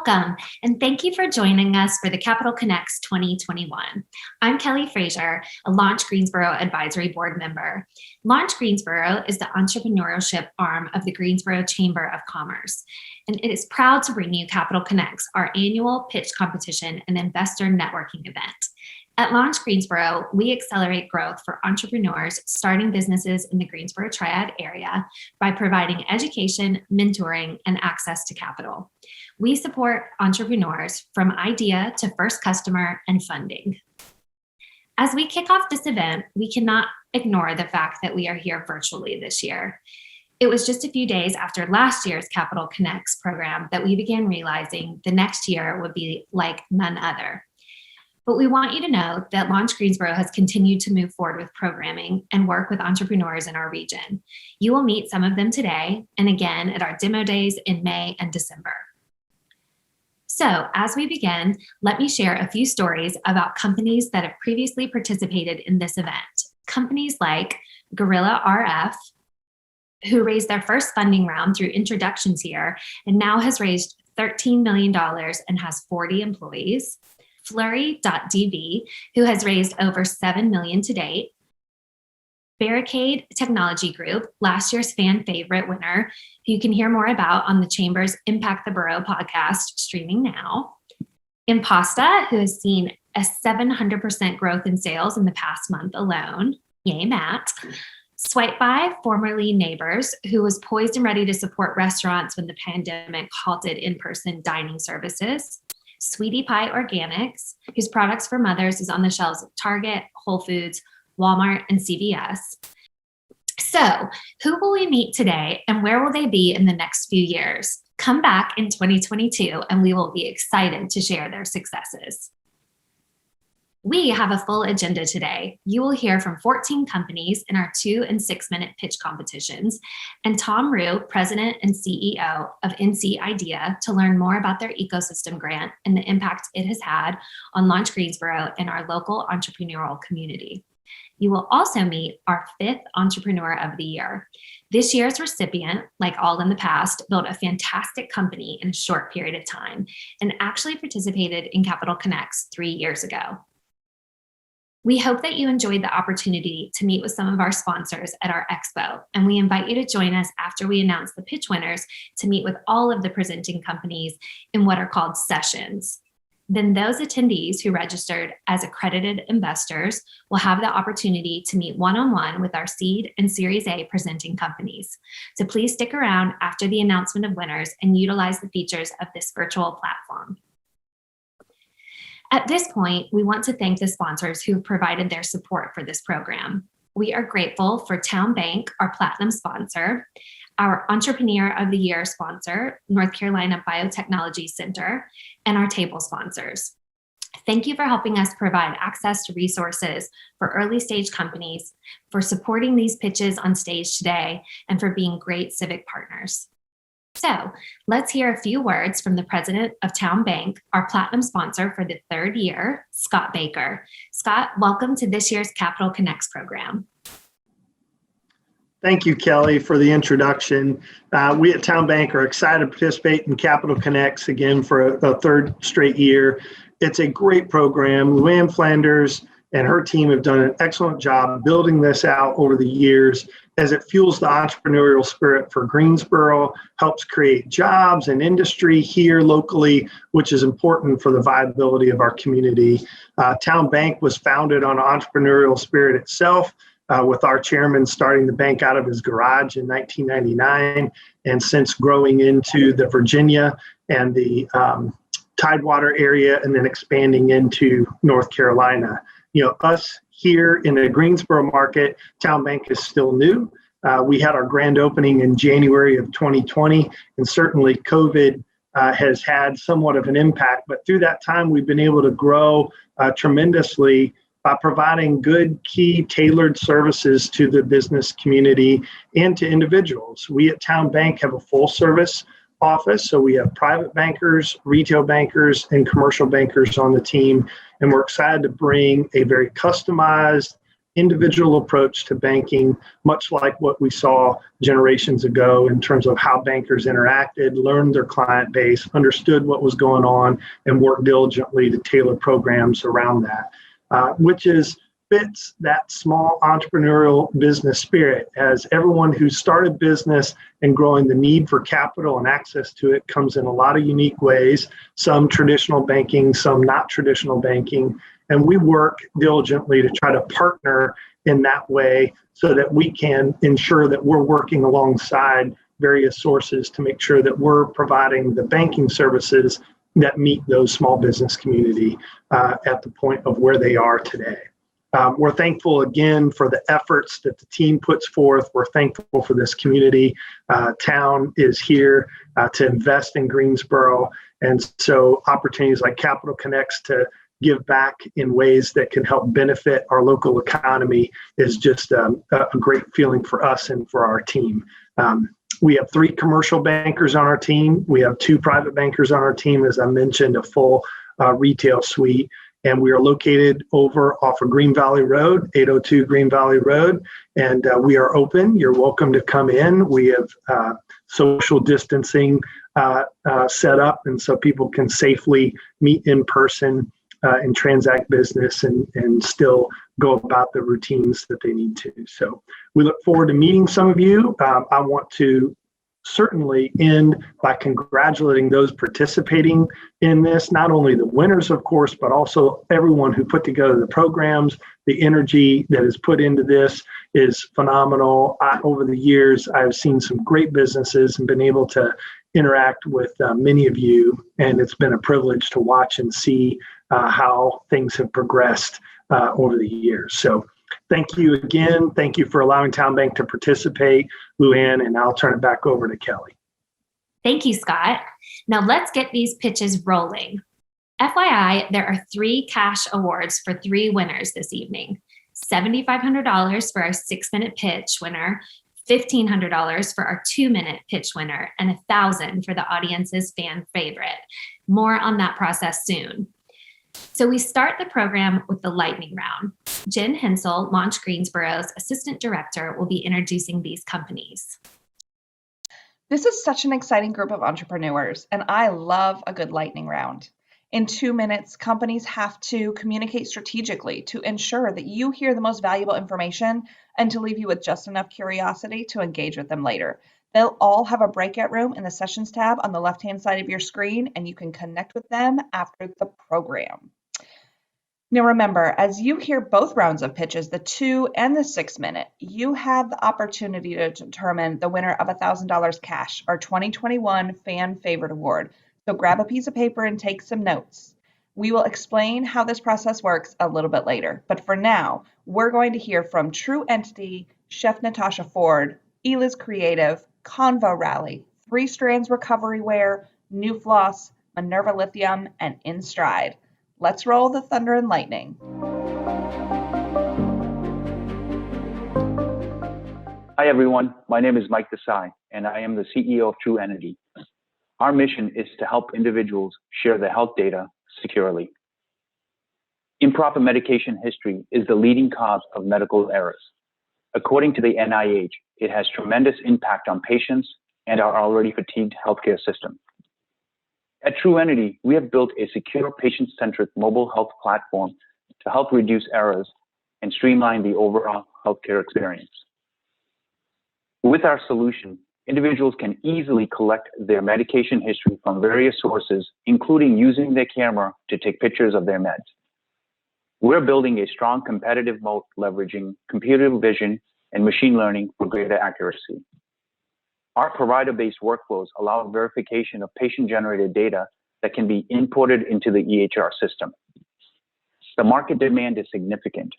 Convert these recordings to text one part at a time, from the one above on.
Welcome, and thank you for joining us for the Capital Connects 2021. I'm Kelly Frazier, a Launch Greensboro Advisory Board member. Launch Greensboro is the entrepreneurship arm of the Greensboro Chamber of Commerce, and it is proud to bring you Capital Connects, our annual pitch competition and investor networking event. At Launch Greensboro, we accelerate growth for entrepreneurs starting businesses in the Greensboro Triad area by providing education, mentoring, and access to capital. We support entrepreneurs from idea to first customer and funding. As we kick off this event, we cannot ignore the fact that we are here virtually this year. It was just a few days after last year's Capital Connects program that we began realizing the next year would be like none other. But we want you to know that Launch Greensboro has continued to move forward with programming and work with entrepreneurs in our region. You will meet some of them today and again at our demo days in May and December. So as we begin, let me share a few stories about companies that have previously participated in this event. Companies like Gorilla RF, who raised their first funding round through introductions here and now has raised $13 million and has 40 employees. Flurry.dv, who has raised over $7 million to date. Barricade Technology Group, last year's fan favorite winner, who you can hear more about on the Chamber's Impact the Borough podcast, streaming now. Impasta, who has seen a 700% growth in sales in the past month alone. Yay, Matt. SwipeBuy, formerly Neighbors, who was poised and ready to support restaurants when the pandemic halted in-person dining services. Sweetie Pie Organics, whose products for mothers is on the shelves of Target, Whole Foods, Walmart, and CVS. So, who will we meet today and where will they be in the next few years? Come back in 2022 and we will be excited to share their successes. We have a full agenda today. You will hear from 14 companies in our 2- and 6-minute pitch competitions, and Tom Rue, President and CEO of NC Idea, to learn more about their ecosystem grant and the impact it has had on Launch Greensboro and our local entrepreneurial community. You will also meet our 5th Entrepreneur of the Year. This year's recipient, like all in the past, built a fantastic company in a short period of time and actually participated in Capital Connects 3 years ago. We hope that you enjoyed the opportunity to meet with some of our sponsors at our expo, and we invite you to join us after we announce the pitch winners to meet with all of the presenting companies in what are called sessions. Then those attendees who registered as accredited investors will have the opportunity to meet one-on-one with our seed and Series A presenting companies. So please stick around after the announcement of winners and utilize the features of this virtual platform. At this point, we want to thank the sponsors who have provided their support for this program. We are grateful for Town Bank, our platinum sponsor, our Entrepreneur of the Year sponsor, North Carolina Biotechnology Center, and our table sponsors. Thank you for helping us provide access to resources for early stage companies, for supporting these pitches on stage today, and for being great civic partners. So let's hear a few words from the president of Town Bank, our platinum sponsor for the 3rd year, Scott Baker. Scott, welcome to this year's Capital Connects program. Thank you, Kelly, for the introduction. We at Town Bank are excited to participate in Capital Connects again for a 3rd straight year. It's a great program. Luann Flanders and her team have done an excellent job building this out over the years as it fuels the entrepreneurial spirit for Greensboro, helps create jobs and industry here locally, which is important for the viability of our community. Town Bank was founded on entrepreneurial spirit itself, with our chairman starting the bank out of his garage in 1999, and since growing into the Virginia and the Tidewater area, and then expanding into North Carolina. You know, us here in the Greensboro market, Town Bank is still new. We had our grand opening in January of 2020, and certainly COVID has had somewhat of an impact. But through that time, we've been able to grow tremendously by providing good, key, tailored services to the business community and to individuals. We at Town Bank have a full service office, so we have private bankers, retail bankers, and commercial bankers on the team, and we're excited to bring a very customized individual approach to banking, much like what we saw generations ago in terms of how bankers interacted, learned their client base, understood what was going on, and worked diligently to tailor programs around that, which fits that small entrepreneurial business spirit, as everyone who started business and growing the need for capital and access to it comes in a lot of unique ways, some traditional banking, some not traditional banking. And we work diligently to try to partner in that way so that we can ensure that we're working alongside various sources to make sure that we're providing the banking services that meet those small business community at the point of where they are today. We're thankful again for the efforts that the team puts forth. We're thankful for this community. Town is here to invest in Greensboro. And so opportunities like Capital Connects to give back in ways that can help benefit our local economy is just a great feeling for us and for our team. We have 3 commercial bankers on our team. We have 2 private bankers on our team, as I mentioned, a full retail suite. And we are located over off of Green Valley Road, 802 Green Valley Road. And we are open. You're welcome to come in. We have social distancing set up, and so people can safely meet in person and transact business and still go about the routines that they need to. So we look forward to meeting some of you. I want to certainly end by congratulating those participating in this, not only the winners, of course, but also everyone who put together the programs. The energy that is put into this is phenomenal. Over the years, I've seen some great businesses and been able to interact with many of you, and it's been a privilege to watch and see how things have progressed over the years. So thank you again. Thank you for allowing Town Bank to participate, Luann, and I'll turn it back over to Kelly. Thank you, Scott. Now let's get these pitches rolling. FYI, there are 3 cash awards for 3 winners this evening. $7,500 for our 6-minute pitch winner, $1,500 for our 2-minute pitch winner, and $1,000 for the audience's fan favorite. More on that process soon. So we start the program with the lightning round. Jen Hensel, Launch Greensboro's Assistant Director, will be introducing these companies. This is such an exciting group of entrepreneurs, and I love a good lightning round. In 2 minutes, companies have to communicate strategically to ensure that you hear the most valuable information and to leave you with just enough curiosity to engage with them later. They'll all have a breakout room in the Sessions tab on the left-hand side of your screen, and you can connect with them after the program. Now remember, as you hear both rounds of pitches, the 2 and the 6-minute, you have the opportunity to determine the winner of $1,000 cash, our 2021 Fan Favorite Award. So grab a piece of paper and take some notes. We will explain how this process works a little bit later, but for now, we're going to hear from True Entity, Chef Natasha Ford, Eliz Creative, Convo Rally, 3 Strands Recovery Wear, New Floss, Minerva Lithium, and In Stride. Let's roll the thunder and lightning. Hi everyone, my name is Mike Desai, and I am the CEO of True Entity. Our mission is to help individuals share their health data securely. Improper medication history is the leading cause of medical errors. According to the NIH, it has tremendous impact on patients and our already fatigued healthcare system. At True Entity, we have built a secure patient-centric mobile health platform to help reduce errors and streamline the overall healthcare experience. With our solution, individuals can easily collect their medication history from various sources, including using their camera to take pictures of their meds. We're building a strong competitive moat leveraging computer vision and machine learning for greater accuracy. Our provider-based workflows allow verification of patient-generated data that can be imported into the EHR system. The market demand is significant.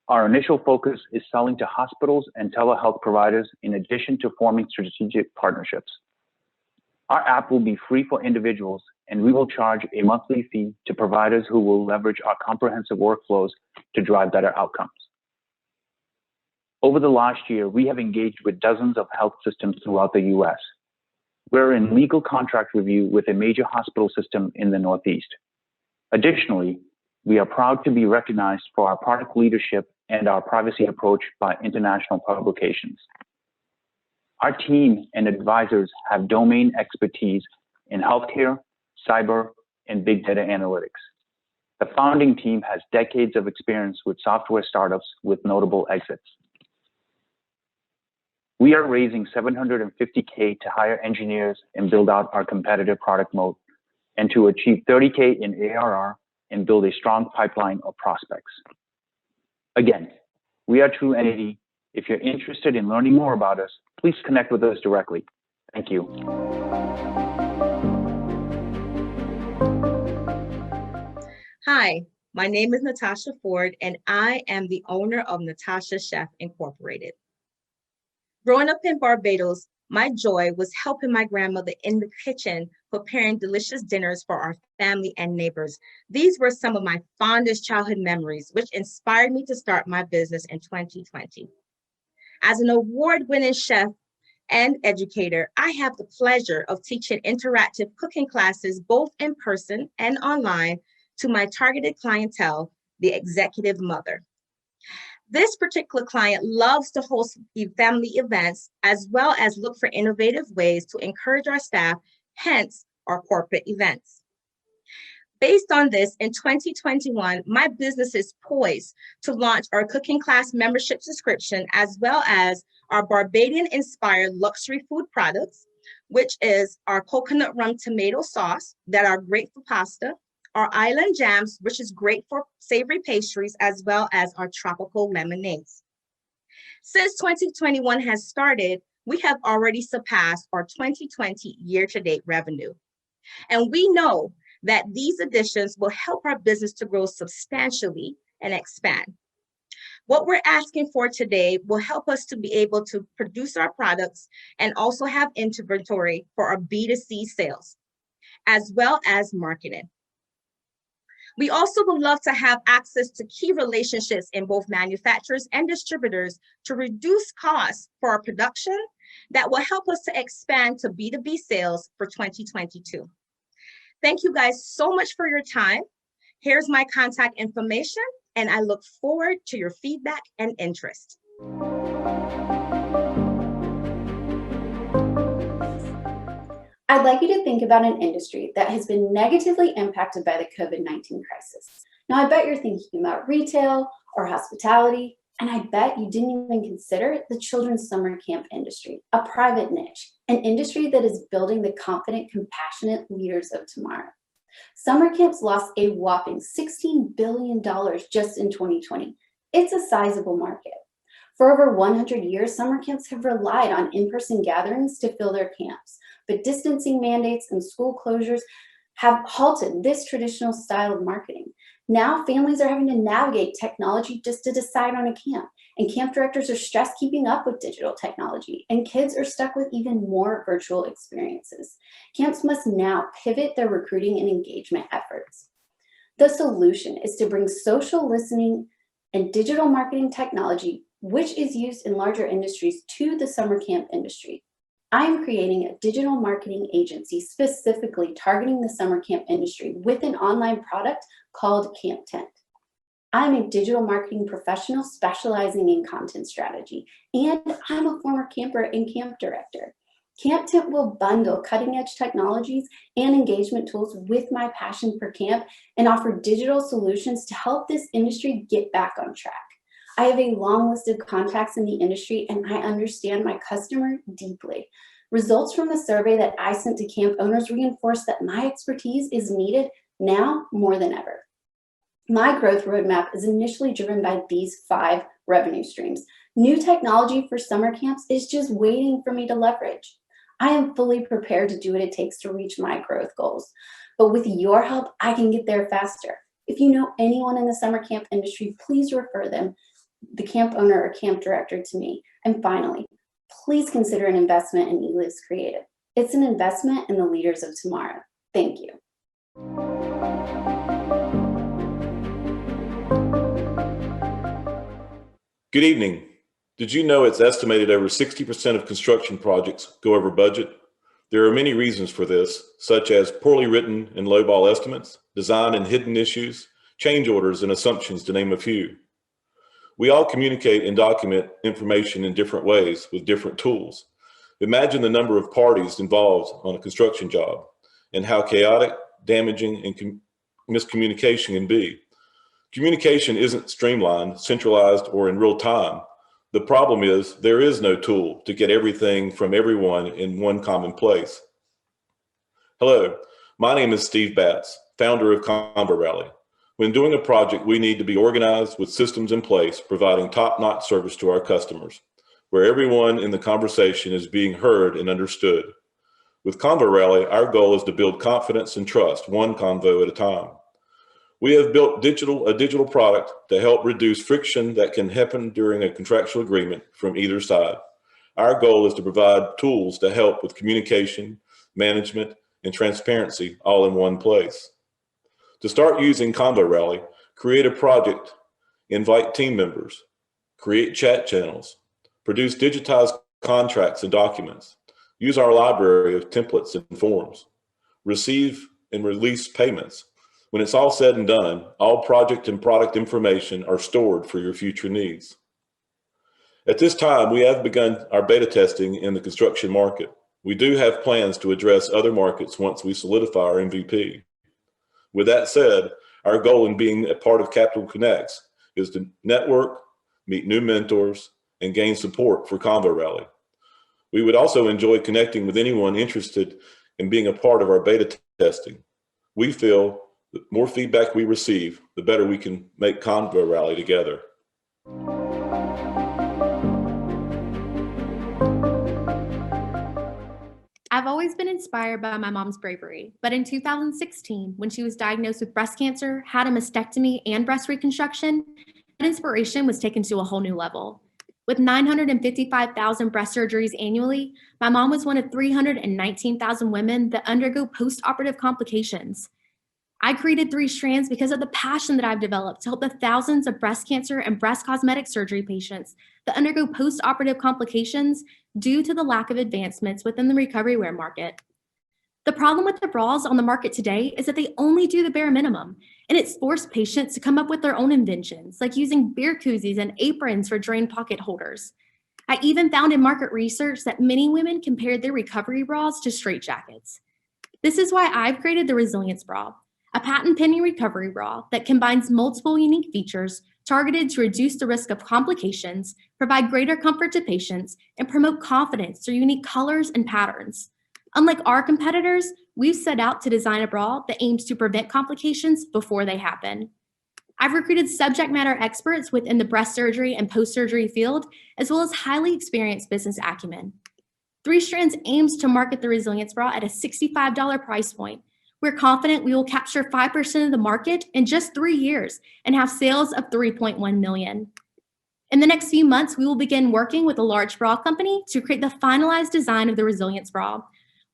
Our initial focus is selling to hospitals and telehealth providers in addition to forming strategic partnerships. Our app will be free for individuals, and we will charge a monthly fee to providers who will leverage our comprehensive workflows to drive better outcomes. Over the last year, we have engaged with dozens of health systems throughout the U.S. We're in legal contract review with a major hospital system in the Northeast. Additionally, we are proud to be recognized for our product leadership and our privacy approach by international publications. Our team and advisors have domain expertise in healthcare, cyber, and big data analytics. The founding team has decades of experience with software startups with notable exits. We are raising $750K to hire engineers and build out our competitive product moat, and to achieve $30K in ARR and build a strong pipeline of prospects. Again, we are True Entity. If you're interested in learning more about us, please connect with us directly. Thank you. Hi, my name is Natasha Ford, and I am the owner of Natasha Chef Incorporated. Growing up in Barbados, my joy was helping my grandmother in the kitchen, preparing delicious dinners for our family and neighbors. These were some of my fondest childhood memories, which inspired me to start my business in 2020. As an award-winning chef and educator, I have the pleasure of teaching interactive cooking classes, both in person and online, to my targeted clientele, the executive mother. This particular client loves to host family events, as well as look for innovative ways to encourage our staff, hence our corporate events. Based on this, in 2021, my business is poised to launch our cooking class membership subscription, as well as our Barbadian-inspired luxury food products, which is our coconut rum tomato sauce that are great for pasta, our island jams, which is great for savory pastries, as well as our tropical lemonades. Since 2021 has started, we have already surpassed our 2020 year-to-date revenue. And we know that these additions will help our business to grow substantially and expand. What we're asking for today will help us to be able to produce our products and also have inventory for our B2C sales, as well as marketing. We also would love to have access to key relationships in both manufacturers and distributors to reduce costs for our production that will help us to expand to B2B sales for 2022. Thank you guys so much for your time. Here's my contact information, and I look forward to your feedback and interest. I'd like you to think about an industry that has been negatively impacted by the COVID-19 crisis. Now, I bet you're thinking about retail or hospitality, and I bet you didn't even consider the children's summer camp industry, a private niche, an industry that is building the confident, compassionate leaders of tomorrow. Summer camps lost a whopping $16 billion just in 2020. It's a sizable market. For over 100 years, summer camps have relied on in-person gatherings to fill their camps, but distancing mandates and school closures have halted this traditional style of marketing. Now families are having to navigate technology just to decide on a camp, and camp directors are stressed keeping up with digital technology, and kids are stuck with even more virtual experiences. Camps must now pivot their recruiting and engagement efforts. The solution is to bring social listening and digital marketing technology, which is used in larger industries, to the summer camp industry. I am creating a digital marketing agency specifically targeting the summer camp industry with an online product called Camp Tent. I'm a digital marketing professional specializing in content strategy, and I'm a former camper and camp director. Camp Tent will bundle cutting-edge technologies and engagement tools with my passion for camp and offer digital solutions to help this industry get back on track. I have a long list of contacts in the industry, and I understand my customer deeply. Results from the survey that I sent to camp owners reinforce that my expertise is needed now more than ever. My growth roadmap is initially driven by these 5 revenue streams. New technology for summer camps is just waiting for me to leverage. I am fully prepared to do what it takes to reach my growth goals, but with your help, I can get there faster. If you know anyone in the summer camp industry, please refer them, the camp owner or camp director, to me. And finally, please consider an investment in eLives Creative. It's an investment in the leaders of tomorrow. Thank you. Good evening. Did you know it's estimated over 60% of construction projects go over budget? There are many reasons for this, such as poorly written and lowball estimates, design and hidden issues, change orders and assumptions, to name a few. We all communicate and document information in different ways with different tools. Imagine the number of parties involved on a construction job and how chaotic, damaging, and miscommunication can be. Communication isn't streamlined, centralized, or in real time. The problem is there is no tool to get everything from everyone in one common place. Hello, my name is Steve Batts, founder of Convo Rally. When doing a project, we need to be organized with systems in place, providing top-notch service to our customers, where everyone in the conversation is being heard and understood. With Convo Rally, our goal is to build confidence and trust, one convo at a time. We have built a digital product to help reduce friction that can happen during a contractual agreement from either side. Our goal is to provide tools to help with communication, management, and transparency all in one place. To start using Convo Rally, create a project, invite team members, create chat channels, produce digitized contracts and documents, use our library of templates and forms, receive and release payments. When it's all said and done, all project and product information are stored for your future needs. At this time, we have begun our beta testing in the construction market. We do have plans to address other markets once we solidify our MVP. With that said, our goal in being a part of Capital Connects is to network, meet new mentors, and gain support for Convo Rally. We would also enjoy connecting with anyone interested in being a part of our beta testing. We feel the more feedback we receive, the better we can make Convo Rally together. I've always been inspired by my mom's bravery, but in 2016, when she was diagnosed with breast cancer, had a mastectomy and breast reconstruction, that inspiration was taken to a whole new level. With 955,000 breast surgeries annually, my mom was one of 319,000 women that undergo post-operative complications. I created 3 Strands because of the passion that I've developed to help the thousands of breast cancer and breast cosmetic surgery patients that undergo post-operative complications due to the lack of advancements within the recovery wear market. The problem with the bras on the market today is that they only do the bare minimum, and it's forced patients to come up with their own inventions, like using beer koozies and aprons for drain pocket holders. I even found in market research that many women compared their recovery bras to straitjackets. This is why I've created the Resilience Bra, a patent-pending recovery bra that combines multiple unique features targeted to reduce the risk of complications, provide greater comfort to patients, and promote confidence through unique colors and patterns. Unlike our competitors, we've set out to design a bra that aims to prevent complications before they happen. I've recruited subject matter experts within the breast surgery and post-surgery field, as well as highly experienced business acumen. 3 Strands aims to market the Resilience Bra at a $65 price point. We're confident we will capture 5% of the market in just 3 years and have sales of $3.1 million. In the next few months, we will begin working with a large bra company to create the finalized design of the Resilience Bra.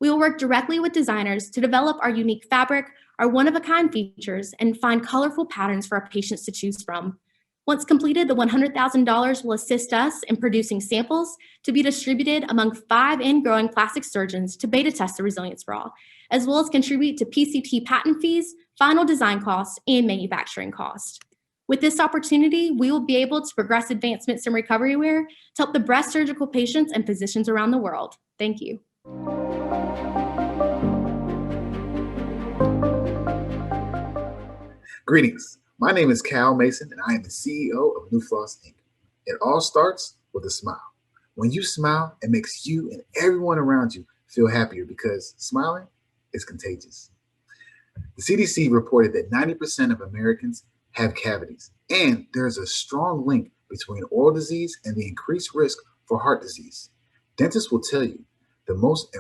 We will work directly with designers to develop our unique fabric, our one-of-a-kind features, and find colorful patterns for our patients to choose from. Once completed, the $100,000 will assist us in producing samples to be distributed among 5 and growing plastic surgeons to beta test the Resilience Bra, as well as contribute to PCT patent fees, final design costs, and manufacturing costs. With this opportunity, we will be able to progress advancements in recovery wear to help the breast surgical patients and physicians around the world. Thank you. Greetings. My name is Cal Mason, and I am the CEO of New Floss Inc. It all starts with a smile. When you smile, it makes you and everyone around you feel happier because smiling is contagious. The CDC reported that 90% of Americans have cavities, and there's a strong link between oral disease and the increased risk for heart disease. Dentists will tell you the most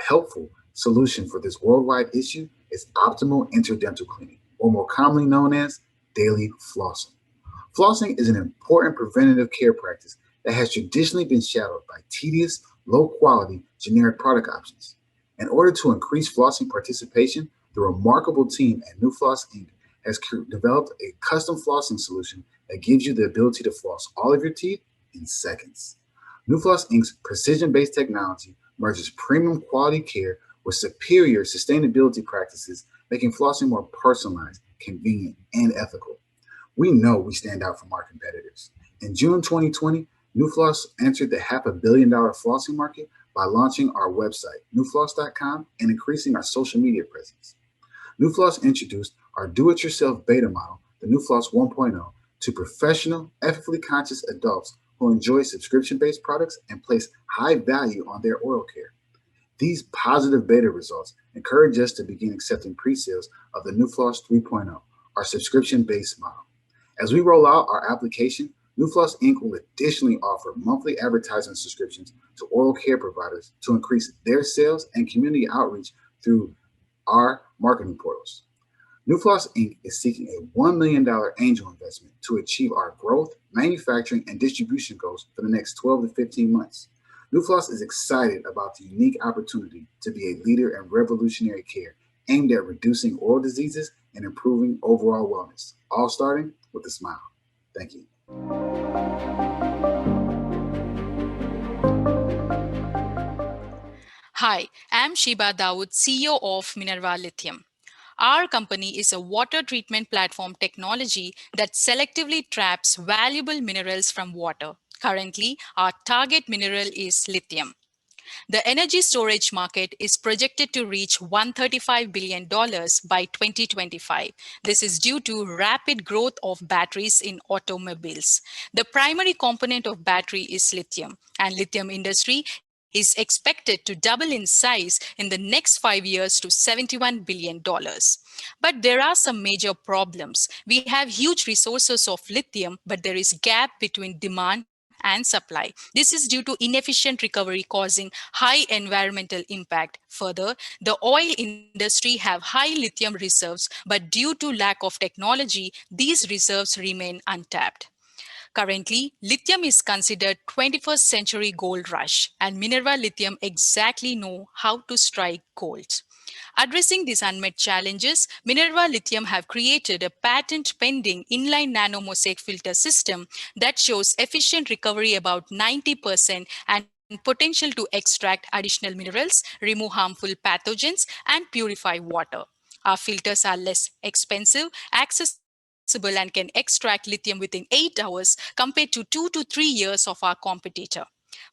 helpful solution for this worldwide issue is optimal interdental cleaning, or more commonly known as daily flossing. Flossing is an important preventative care practice that has traditionally been shadowed by tedious, low-quality, generic product options. In order to increase flossing participation, the remarkable team at New Floss Inc. has developed a custom flossing solution that gives you the ability to floss all of your teeth in seconds. New Floss Inc.'s precision-based technology merges premium quality care with superior sustainability practices, making flossing more personalized, convenient, and ethical. We know we stand out from our competitors. In June 2020, Nufloss entered the $500 million flossing market by launching our website, nufloss.com, and increasing our social media presence. Nufloss introduced our do-it-yourself beta model, the Nufloss 1.0, to professional, ethically conscious adults who enjoy subscription-based products and place high value on their oral care. These positive beta results encourage us to begin accepting pre-sales of the Nufloss 3.0, our subscription-based model. As we roll out our application, Nufloss Inc. will additionally offer monthly advertising subscriptions to oral care providers to increase their sales and community outreach through our marketing portals. Nufloss Inc. is seeking a $1 million angel investment to achieve our growth, manufacturing, and distribution goals for the next 12 to 15 months. Nufloss is excited about the unique opportunity to be a leader in revolutionary care aimed at reducing oral diseases and improving overall wellness, all starting with a smile. Thank you. Hi, I'm Shiva Dawud, CEO of Minerva Lithium. Our company is a water treatment platform technology that selectively traps valuable minerals from water. Currently, our target mineral is lithium. The energy storage market is projected to reach $135 billion by 2025. This is due to rapid growth of batteries in automobiles. The primary component of battery is lithium, and lithium industry is expected to double in size in the next 5 years to $71 billion. But there are some major problems. We have huge resources of lithium, but there is a gap between demand and supply. This is due to inefficient recovery causing high environmental impact. Further, the oil industry have high lithium reserves, but due to lack of technology, these reserves remain untapped. Currently, lithium is considered 21st century gold rush, and Minerva Lithium exactly know how to strike gold. Addressing these unmet challenges, Minerva Lithium have created a patent-pending inline nanomosaic filter system that shows efficient recovery about 90% and potential to extract additional minerals, remove harmful pathogens, and purify water. Our filters are less expensive, accessible, and can extract lithium within 8 hours compared to 2 to 3 years of our competitor.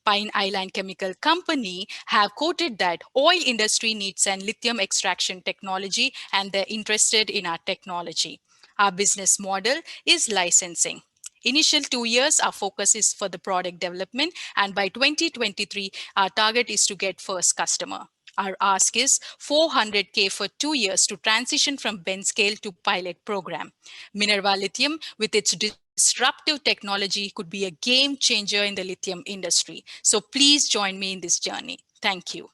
Pine Island Chemical Company have quoted that oil industry needs an lithium extraction technology and they're interested in our technology. Our business model is licensing. Initial 2 years, our focus is for the product development, and by 2023, our target is to get first customer. Our ask is $400K for 2 years to transition from bench scale to pilot program. Minerva Lithium, with its disruptive technology, could be a game changer in the lithium industry. So please join me in this journey. Thank you.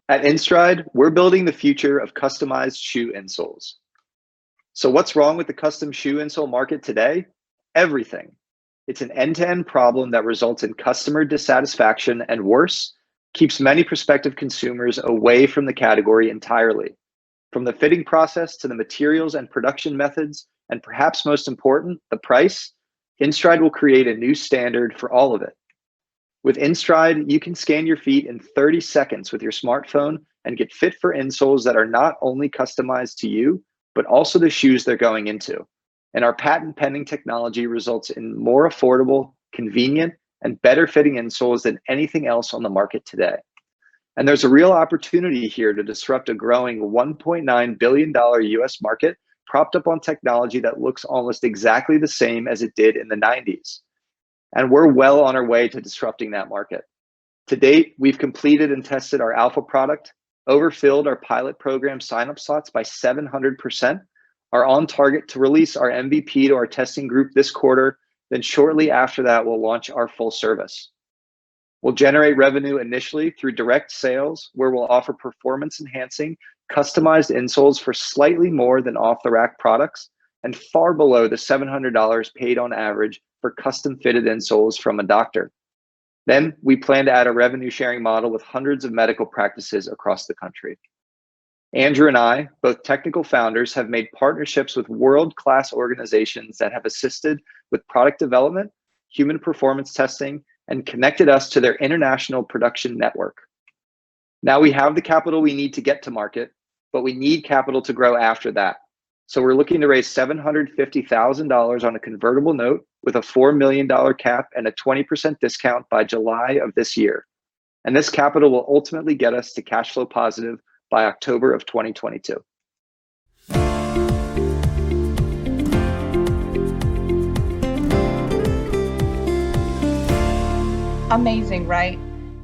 At InStride, we're building the future of customized shoe insoles. So what's wrong with the custom shoe insole market today? Everything. It's an end-to-end problem that results in customer dissatisfaction and worse, keeps many prospective consumers away from the category entirely. From the fitting process to the materials and production methods, and perhaps most important, the price, InStride will create a new standard for all of it. With InStride, you can scan your feet in 30 seconds with your smartphone and get fit for insoles that are not only customized to you, but also the shoes they're going into. And our patent-pending technology results in more affordable, convenient, and better fitting insoles than anything else on the market today. And there's a real opportunity here to disrupt a growing $1.9 billion US market propped up on technology that looks almost exactly the same as it did in the 90s. And we're well on our way to disrupting that market. To date, we've completed and tested our alpha product, overfilled our pilot program sign-up slots by 700%, are on target to release our MVP to our testing group this quarter. Then shortly after that, we'll launch our full service. We'll generate revenue initially through direct sales, where we'll offer performance enhancing, customized insoles for slightly more than off-the-rack products and far below the $700 paid on average for custom fitted insoles from a doctor. Then we plan to add a revenue sharing model with hundreds of medical practices across the country. Andrew and I, both technical founders, have made partnerships with world-class organizations that have assisted with product development, human performance testing, and connected us to their international production network. Now we have the capital we need to get to market, but we need capital to grow after that. So we're looking to raise $750,000 on a convertible note with a $4 million cap and a 20% discount by July of this year. And this capital will ultimately get us to cash flow positive by October of 2022. Amazing, right?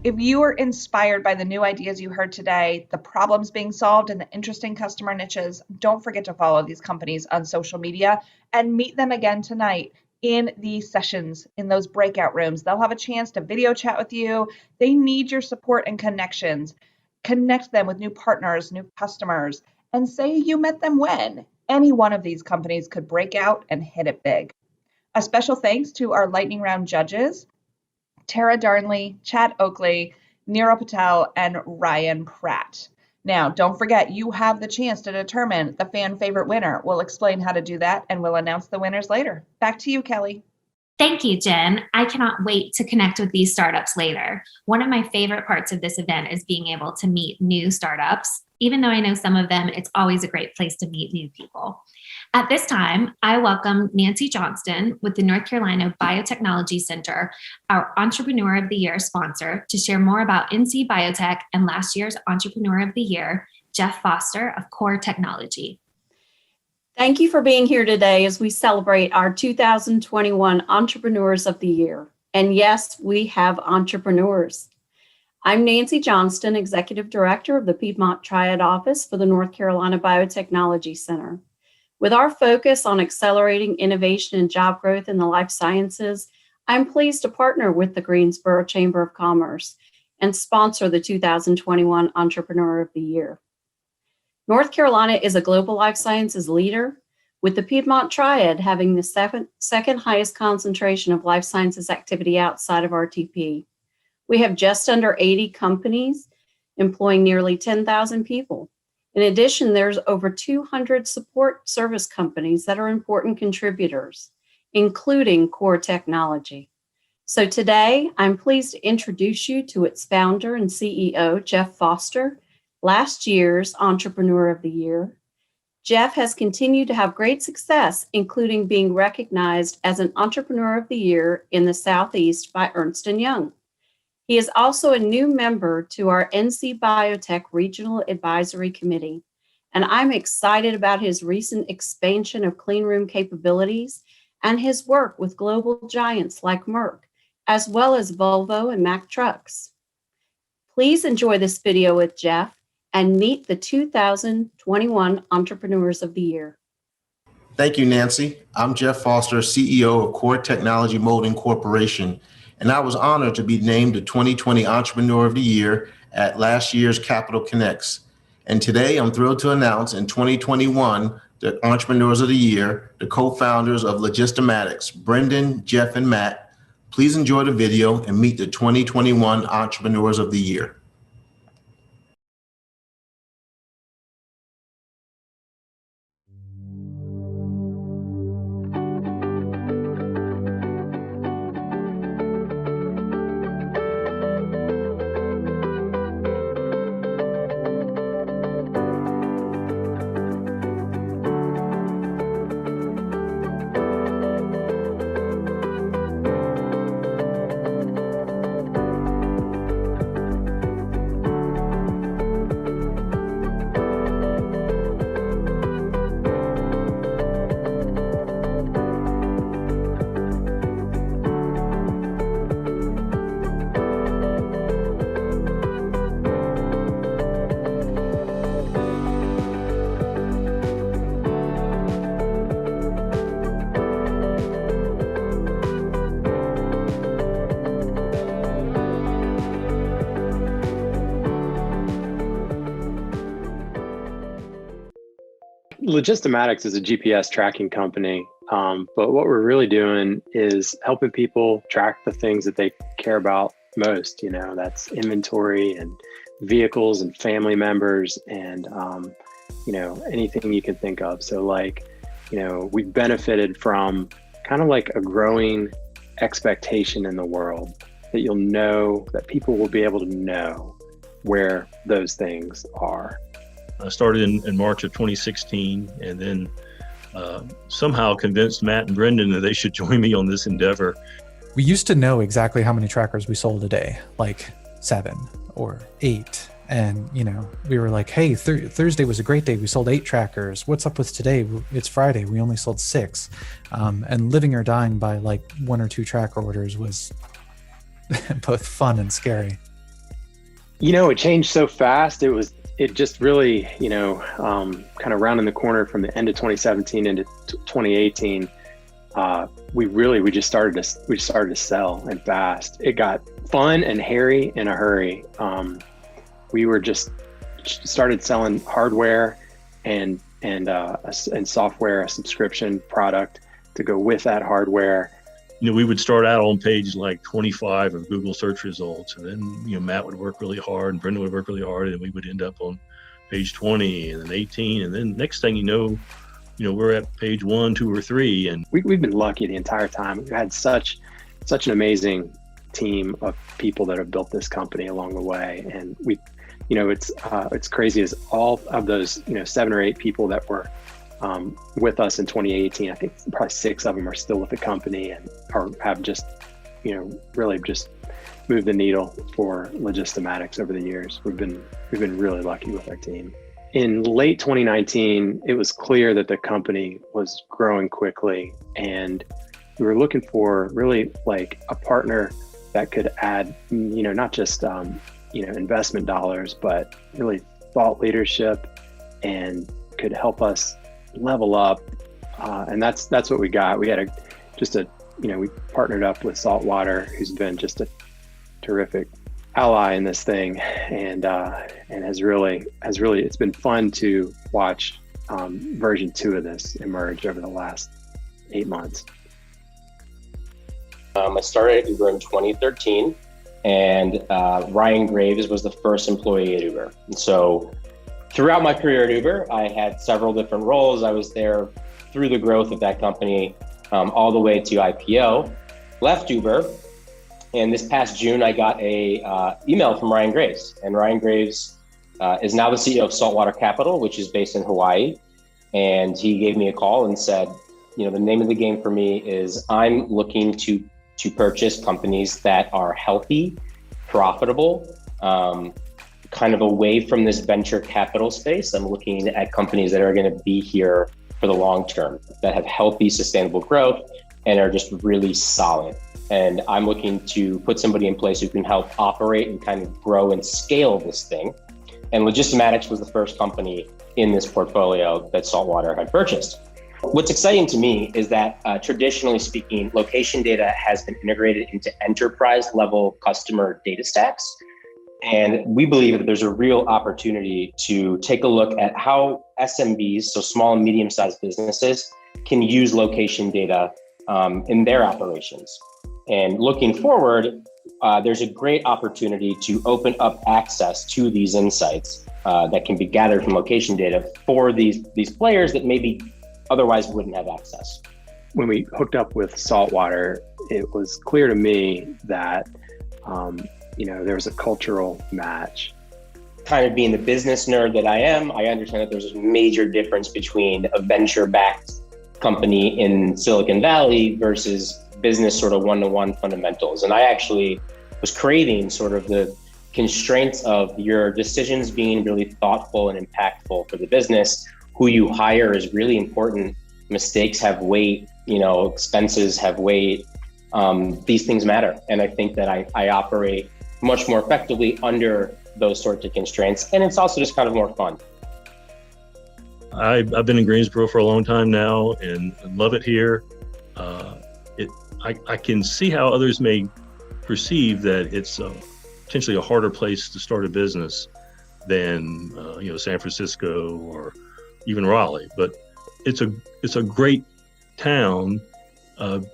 If you are inspired by the new ideas you heard today, the problems being solved, and the interesting customer niches, don't forget to follow these companies on social media and meet them again tonight in these sessions, in those breakout rooms. They'll have a chance to video chat with you. They need your support and connections. Connect them with new partners, new customers, and say you met them when. Any one of these companies could break out and hit it big. A special thanks to our lightning round judges, Tara Darnley, Chad Oakley, Neera Patel, and Ryan Pratt. Now, don't forget, you have the chance to determine the fan favorite winner. We'll explain how to do that, and we'll announce the winners later. Back to you, Kelly. Thank you, Jen. I cannot wait to connect with these startups later. One of my favorite parts of this event is being able to meet new startups. Even though I know some of them, it's always a great place to meet new people. At this time, I welcome Nancy Johnston with the North Carolina Biotechnology Center, our Entrepreneur of the Year sponsor, to share more about NC Biotech and last year's Entrepreneur of the Year, Jeff Foster of Core Technology. Thank you for being here today as we celebrate our 2021 Entrepreneurs of the Year. And yes, we have entrepreneurs. I'm Nancy Johnston, Executive Director of the Piedmont Triad Office for the North Carolina Biotechnology Center. With our focus on accelerating innovation and job growth in the life sciences, I'm pleased to partner with the Greensboro Chamber of Commerce and sponsor the 2021 Entrepreneur of the Year. North Carolina is a global life sciences leader, with the Piedmont Triad having the second highest concentration of life sciences activity outside of RTP. We have just under 80 companies employing nearly 10,000 people. In addition, there's over 200 support service companies that are important contributors, including Core Technology. So today, I'm pleased to introduce you to its founder and CEO, Jeff Foster, last year's Entrepreneur of the Year. Jeff has continued to have great success, including being recognized as an Entrepreneur of the Year in the Southeast by Ernst & Young. He is also a new member to our NC Biotech Regional Advisory Committee, and I'm excited about his recent expansion of cleanroom capabilities and his work with global giants like Merck, as well as Volvo and Mack Trucks. Please enjoy this video with Jeff and meet the 2021 Entrepreneurs of the Year. Thank you, Nancy. I'm Jeff Foster, CEO of Core Technology Molding Corporation, and I was honored to be named the 2020 Entrepreneur of the Year at last year's Capital Connects. And today I'm thrilled to announce in 2021, the Entrepreneurs of the Year, the co-founders of Logistomatics, Brendan, Jeff, and Matt. Please enjoy the video and meet the 2021 Entrepreneurs of the Year. Logistomatics is a GPS tracking company, but what we're really doing is helping people track the things that they care about most. You know, that's inventory and vehicles and family members and, you know, anything you can think of. So like, you know, we've benefited from kind of like a growing expectation in the world that you'll know, that people will be able to know where those things are. I started in March of 2016, and then somehow convinced Matt and Brendan that they should join me on this endeavor. We used to know exactly how many trackers we sold a day, like 7 or 8. And, we were like, hey, Thursday was a great day. We sold 8 trackers. What's up with today? It's Friday. We only sold 6. And living or dying by like 1 or 2 tracker orders was both fun and scary. It changed so fast. It just really, kind of rounding the corner from the end of 2017 into 2018. We just started to sell and fast. It got fun and hairy in a hurry. We were just started selling hardware and software, a subscription product to go with that hardware. We would start out on page like 25 of Google search results, and then Matt would work really hard and Brendan would work really hard, and we would end up on page 20 and then 18, and then next thing you know, we're at page 1, 2, or 3. And we've been lucky the entire time. We've had such an amazing team of people that have built this company along the way, and it's crazy as all of those 7 or 8 people that were with us in 2018. I think probably 6 of them are still with the company and have just really just moved the needle for Logistomatics over the years. We've been really lucky with our team. In late 2019, it was clear that the company was growing quickly, and we were looking for really like a partner that could add, not just investment dollars, but really thought leadership and could help us level up. And that's what we got. We had we partnered up with Saltwater, who's been just a terrific ally in this thing, and has really it's been fun to watch version 2 of this emerge over the last 8 months. I started at Uber in 2013, and Ryan Graves was the first employee at Uber. And so throughout my career at Uber, I had several different roles. I was there through the growth of that company, all the way to IPO. Left Uber, and this past June, I got a email from Ryan Graves. And Ryan Graves is now the CEO of Saltwater Capital, which is based in Hawaii. And he gave me a call and said, the name of the game for me is I'm looking to purchase companies that are healthy, profitable, kind of away from this venture capital space. I'm looking at companies that are going to be here for the long term, that have healthy, sustainable growth and are just really solid. And I'm looking to put somebody in place who can help operate and kind of grow and scale this thing. And Logistomatics was the first company in this portfolio that Saltwater had purchased. What's exciting to me is that traditionally speaking, location data has been integrated into enterprise level customer data stacks. And we believe that there's a real opportunity to take a look at how SMBs, so small and medium-sized businesses, can use location data in their operations. And looking forward, there's a great opportunity to open up access to these insights that can be gathered from location data for these players that maybe otherwise wouldn't have access. When we hooked up with Saltwater, it was clear to me that there was a cultural match. Kind of being the business nerd that I am, I understand that there's a major difference between a venture-backed company in Silicon Valley versus business sort of one-to-one fundamentals. And I actually was craving sort of the constraints of your decisions being really thoughtful and impactful for the business. Who you hire is really important. Mistakes have weight, expenses have weight. These things matter. And I think that I operate much more effectively under those sorts of constraints. And it's also just kind of more fun. I've been in Greensboro for a long time now and love it here. I can see how others may perceive that it's potentially a harder place to start a business than San Francisco or even Raleigh, but it's a great town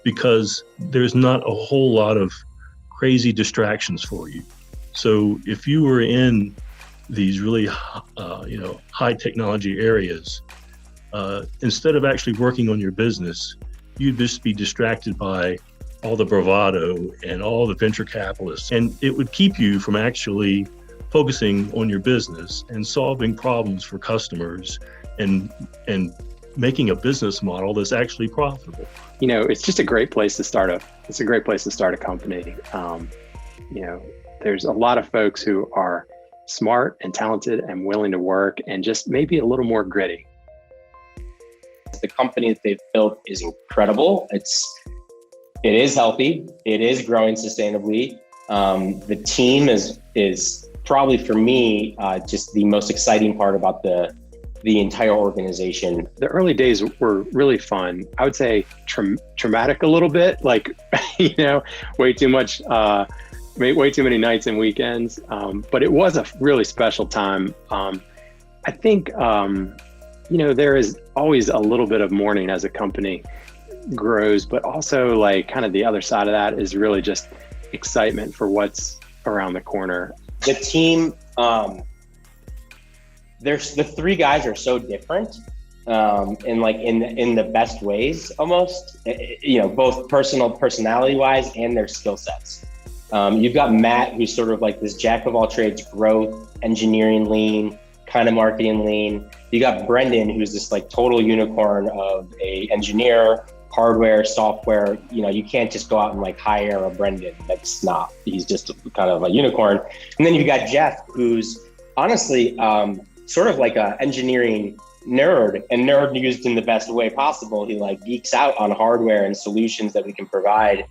because there's not a whole lot of crazy distractions for you. So if you were in these really high technology areas, instead of actually working on your business, you'd just be distracted by all the bravado and all the venture capitalists, and it would keep you from actually focusing on your business and solving problems for customers and making a business model that's actually profitable. You know, it's just a great place to start it's a great place to start a company. You know, there's a lot of folks who are smart and talented and willing to work and just maybe a little more gritty. The company that they've built is incredible. It is healthy. It is growing sustainably. The team is probably for me just the most exciting part about the entire organization. The early days were really fun. I would say traumatic a little bit, like, you know, way too many nights and weekends. But it was a really special time. I think, you know, there is always a little bit of mourning as a company grows, but also like kind of the other side of that is really just excitement for what's around the corner. The team, the three guys are so different, in the best ways almost, you know, both personality wise and their skill sets. You've got Matt, who's sort of like this jack of all trades, growth, engineering lean, kind of marketing lean. You got Brendan, who's this like total unicorn of a engineer, hardware, software. You know, you can't just go out and like hire a Brendan. That's not, he's just kind of a unicorn. And then you've got Jeff, who's honestly sort of like a engineering nerd, and nerd used in the best way possible. He like geeks out on hardware and solutions that we can provide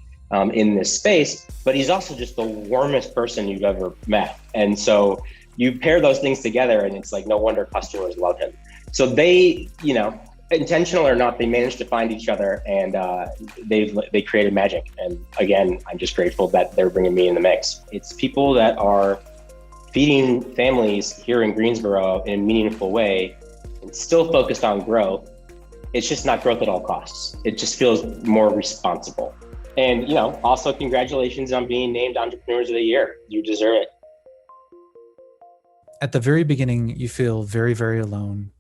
in this space, but he's also just the warmest person you've ever met. And so you pair those things together and it's like, no wonder customers love him. So they, you know, intentional or not, they managed to find each other, and they created magic. And again, I'm just grateful that they're bringing me in the mix. It's people that are feeding families here in Greensboro in a meaningful way and still focused on growth. It's just not growth at all costs. It just feels more responsible. And, you know, also congratulations on being named Entrepreneurs of the Year. You deserve it. At the very beginning, you feel very, very alone.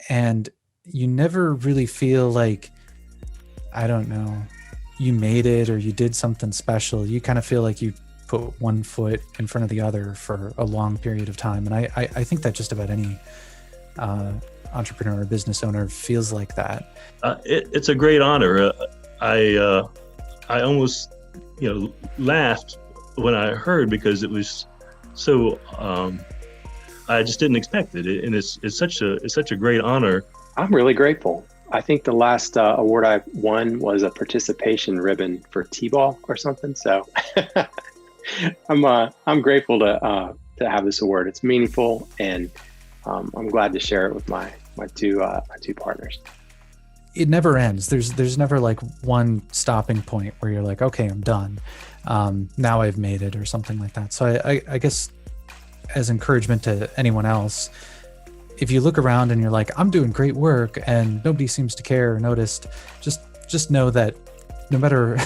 And you never really feel like, I don't know, you made it or you did something special. You kind of feel like you put one foot in front of the other for a long period of time. And I think that just about any entrepreneur or business owner feels like that. It's a great honor. I almost, you know, laughed when I heard, because it was so, I just didn't expect it. And it's such a great honor. I'm really grateful. I think the last award I won was a participation ribbon for T-ball or something. So I'm grateful to have this award. It's meaningful, and I'm glad to share it with my two partners. It never ends. There's never like one stopping point where you're like, okay, I'm done. Now I've made it, or something like that. So I guess as encouragement to anyone else, if you look around and you're like, I'm doing great work and nobody seems to care or noticed, just know that no matter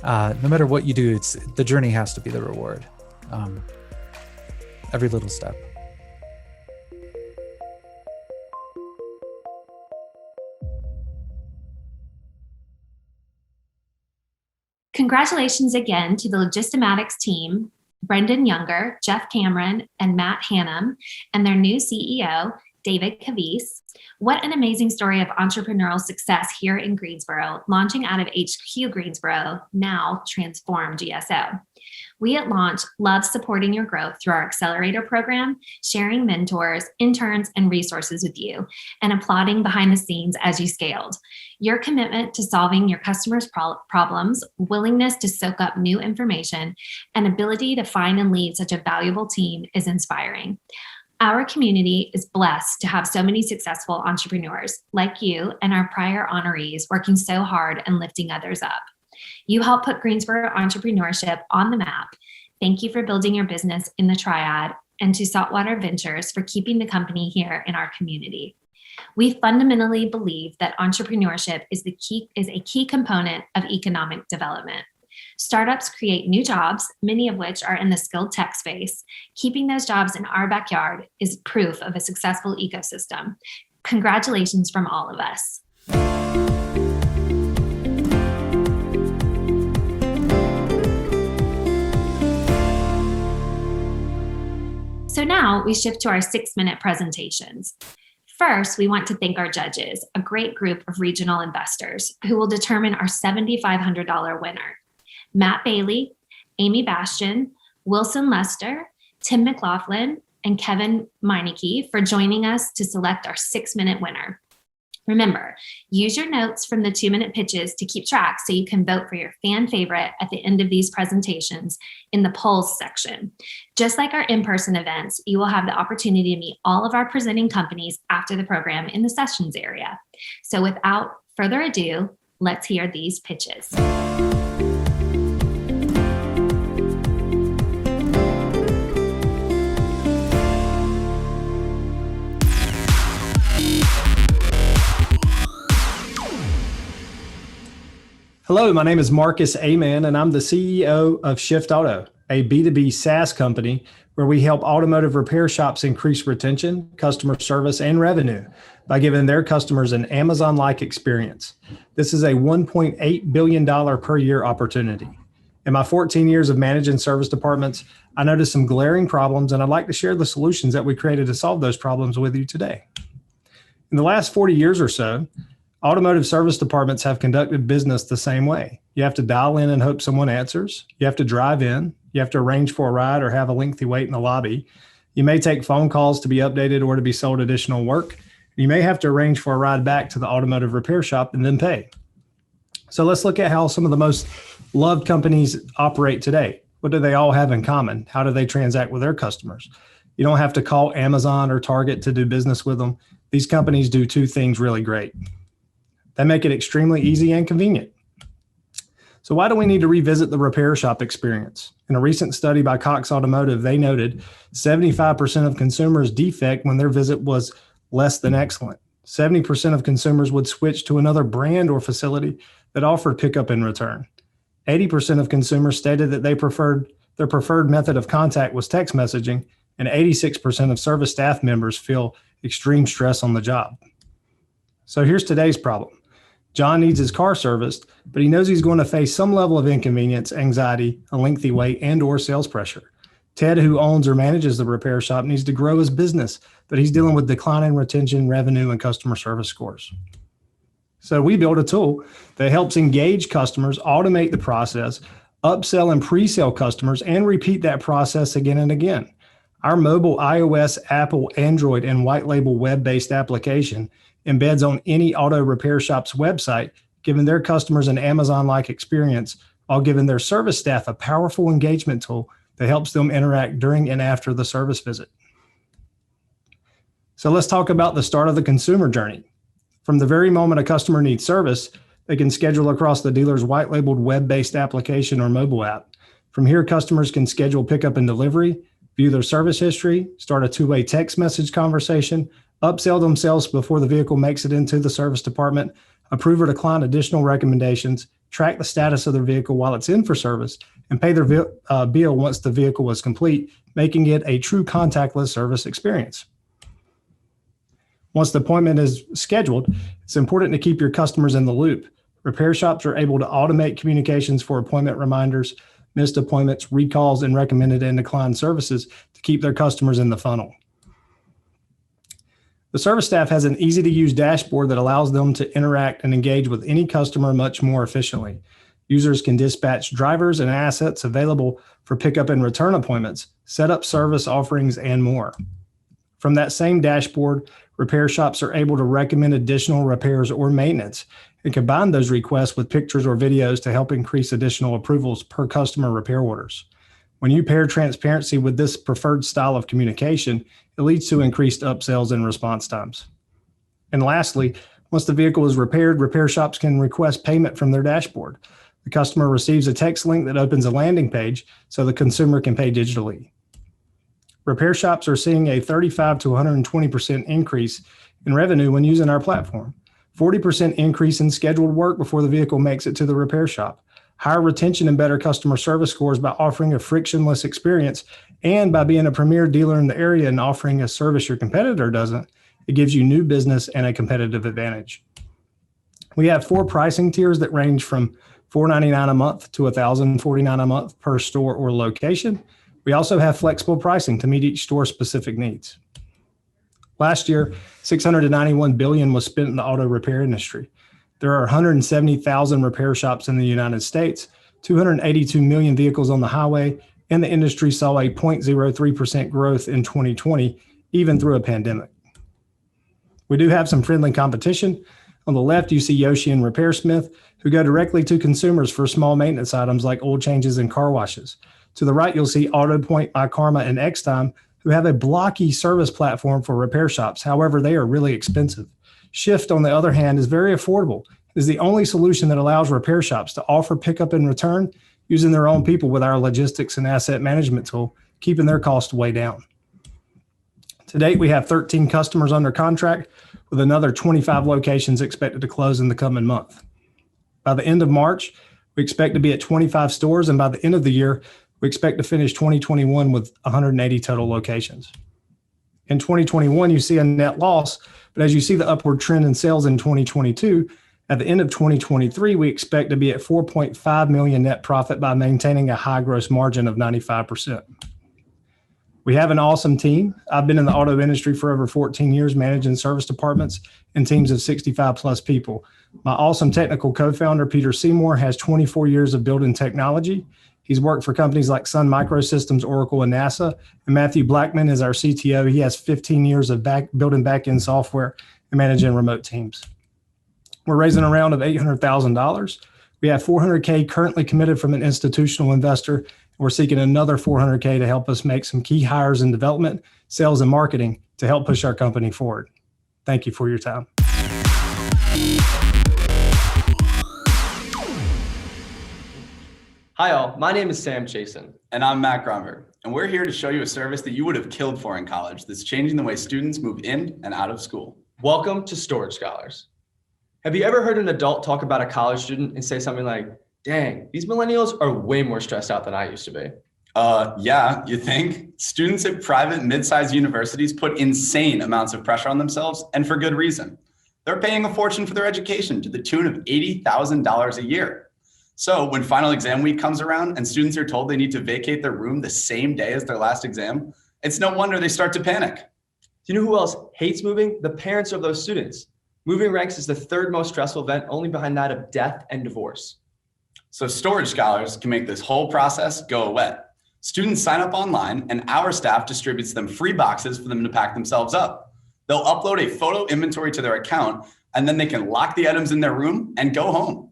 no matter what you do, the journey has to be the reward. Every little step. Congratulations again to the Logistomatics team, Brendan Younger, Jeff Cameron, and Matt Hannum, and their new CEO, David Cavis. What an amazing story of entrepreneurial success here in Greensboro, launching out of HQ Greensboro, now transformed GSO. We at Launch love supporting your growth through our accelerator program, sharing mentors, interns, and resources with you, and applauding behind the scenes as you scaled. Your commitment to solving your customers' problems, willingness to soak up new information, and ability to find and lead such a valuable team is inspiring. Our community is blessed to have so many successful entrepreneurs like you and our prior honorees working so hard and lifting others up. You help put Greensboro entrepreneurship on the map. Thank you for building your business in the Triad, and to Saltwater Ventures for keeping the company here in our community. We fundamentally believe that entrepreneurship is a key component of economic development. Startups create new jobs, many of which are in the skilled tech space. Keeping those jobs in our backyard is proof of a successful ecosystem. Congratulations from all of us. So now we shift to our 6-minute presentations. First, we want to thank our judges, a great group of regional investors who will determine our $7,500 winner. Matt Bailey, Amy Bastian, Wilson Lester, Tim McLaughlin, and Kevin Meineke for joining us to select our 6-minute winner. Remember, use your notes from the 2-minute pitches to keep track so you can vote for your fan favorite at the end of these presentations in the polls section. Just like our in-person events, you will have the opportunity to meet all of our presenting companies after the program in the sessions area. So without further ado, let's hear these pitches. Hello, my name is Marcus Aman, and I'm the CEO of Shift Auto, a B2B SaaS company where we help automotive repair shops increase retention, customer service, and revenue by giving their customers an Amazon-like experience. This is a $1.8 billion per year opportunity. In my 14 years of managing service departments, I noticed some glaring problems, and I'd like to share the solutions that we created to solve those problems with you today. In the last 40 years or so, automotive service departments have conducted business the same way. You have to dial in and hope someone answers. You have to drive in. You have to arrange for a ride or have a lengthy wait in the lobby. You may take phone calls to be updated or to be sold additional work. You may have to arrange for a ride back to the automotive repair shop and then pay. So let's look at how some of the most loved companies operate today. What do they all have in common? How do they transact with their customers? You don't have to call Amazon or Target to do business with them. These companies do two things really great. They make it extremely easy and convenient. So why do we need to revisit the repair shop experience? In a recent study by Cox Automotive, they noted 75% of consumers defect when their visit was less than excellent. 70% of consumers would switch to another brand or facility that offered pickup and return. 80% of consumers stated that their preferred method of contact was text messaging, and 86% of service staff members feel extreme stress on the job. So here's today's problem. John needs his car serviced, but he knows he's going to face some level of inconvenience, anxiety, a lengthy wait, and/or sales pressure. Ted, who owns or manages the repair shop, needs to grow his business, but he's dealing with declining retention, revenue, and customer service scores. So we built a tool that helps engage customers, automate the process, upsell and pre-sell customers, and repeat that process again and again. Our mobile iOS, Apple, Android, and white label web-based application embeds on any auto repair shop's website, giving their customers an Amazon-like experience, while giving their service staff a powerful engagement tool that helps them interact during and after the service visit. So let's talk about the start of the consumer journey. From the very moment a customer needs service, they can schedule across the dealer's white labeled web-based application or mobile app. From here, customers can schedule pickup and delivery, view their service history, start a two-way text message conversation, upsell themselves before the vehicle makes it into the service department, approve or decline additional recommendations, track the status of their vehicle while it's in for service, and pay their bill once the vehicle was complete, making it a true contactless service experience. Once the appointment is scheduled, it's important to keep your customers in the loop. Repair shops are able to automate communications for appointment reminders, missed appointments, recalls, and recommended and declined services to keep their customers in the funnel. The service staff has an easy-to-use dashboard that allows them to interact and engage with any customer much more efficiently. Users can dispatch drivers and assets available for pickup and return appointments, set up service offerings, and more. From that same dashboard, repair shops are able to recommend additional repairs or maintenance and combine those requests with pictures or videos to help increase additional approvals per customer repair orders. When you pair transparency with this preferred style of communication, it leads to increased upsells and response times. And lastly, once the vehicle is repaired, repair shops can request payment from their dashboard. The customer receives a text link that opens a landing page so the consumer can pay digitally. Repair shops are seeing a 35 to 120% increase in revenue when using our platform, 40% increase in scheduled work before the vehicle makes it to the repair shop, higher retention and better customer service scores by offering a frictionless experience, and by being a premier dealer in the area and offering a service your competitor doesn't, it gives you new business and a competitive advantage. We have 4 pricing tiers that range from $499 a month to $1,049 a month per store or location. We also have flexible pricing to meet each store's specific needs. Last year, $691 billion was spent in the auto repair industry. There are 170,000 repair shops in the United States, 282 million vehicles on the highway, and the industry saw a 0.03% growth in 2020, even through a pandemic. We do have some friendly competition. On the left, you see Yoshi and RepairSmith, who go directly to consumers for small maintenance items like oil changes and car washes. To the right, you'll see AutoPoint, iKarma, and Xtime, who have a blocky service platform for repair shops. However, they are really expensive. Shift, on the other hand, is very affordable. It is the only solution that allows repair shops to offer pickup and return using their own people with our logistics and asset management tool, keeping their costs way down. To date, we have 13 customers under contract, with another 25 locations expected to close in the coming month. By the end of March, we expect to be at 25 stores, and by the end of the year, we expect to finish 2021 with 180 total locations. In 2021, you see a net loss, but as you see the upward trend in sales in 2022, at the end of 2023, we expect to be at $4.5 million net profit by maintaining a high gross margin of 95%. We have an awesome team. I've been in the auto industry for over 14 years, managing service departments and teams of 65 plus people. My awesome technical co-founder, Peter Seymour, has 24 years of building technology. He's worked for companies like Sun Microsystems, Oracle, and NASA. And Matthew Blackman is our CTO. He has 15 years of building back-end software and managing remote teams. We're raising a round of $800,000. We have $400K currently committed from an institutional investor. We're seeking another $400K to help us make some key hires in development, sales, and marketing to help push our company forward. Thank you for your time. Hi all, my name is Sam Chasen. And I'm Matt Grumber. And we're here to show you a service that you would have killed for in college that's changing the way students move in and out of school. Welcome to Storage Scholars. Have you ever heard an adult talk about a college student and say something like, dang, these millennials are way more stressed out than I used to be? Yeah, you think? Students at private mid-sized universities put insane amounts of pressure on themselves, and for good reason. They're paying a fortune for their education to the tune of $80,000 a year. So when final exam week comes around and students are told they need to vacate their room the same day as their last exam, it's no wonder they start to panic. Do you know who else hates moving? The parents of those students. Moving ranks is the third most stressful event, only behind that of death and divorce. So Storage Scholars can make this whole process go away. Students sign up online and our staff distributes them free boxes for them to pack themselves up. They'll upload a photo inventory to their account and then they can lock the items in their room and go home.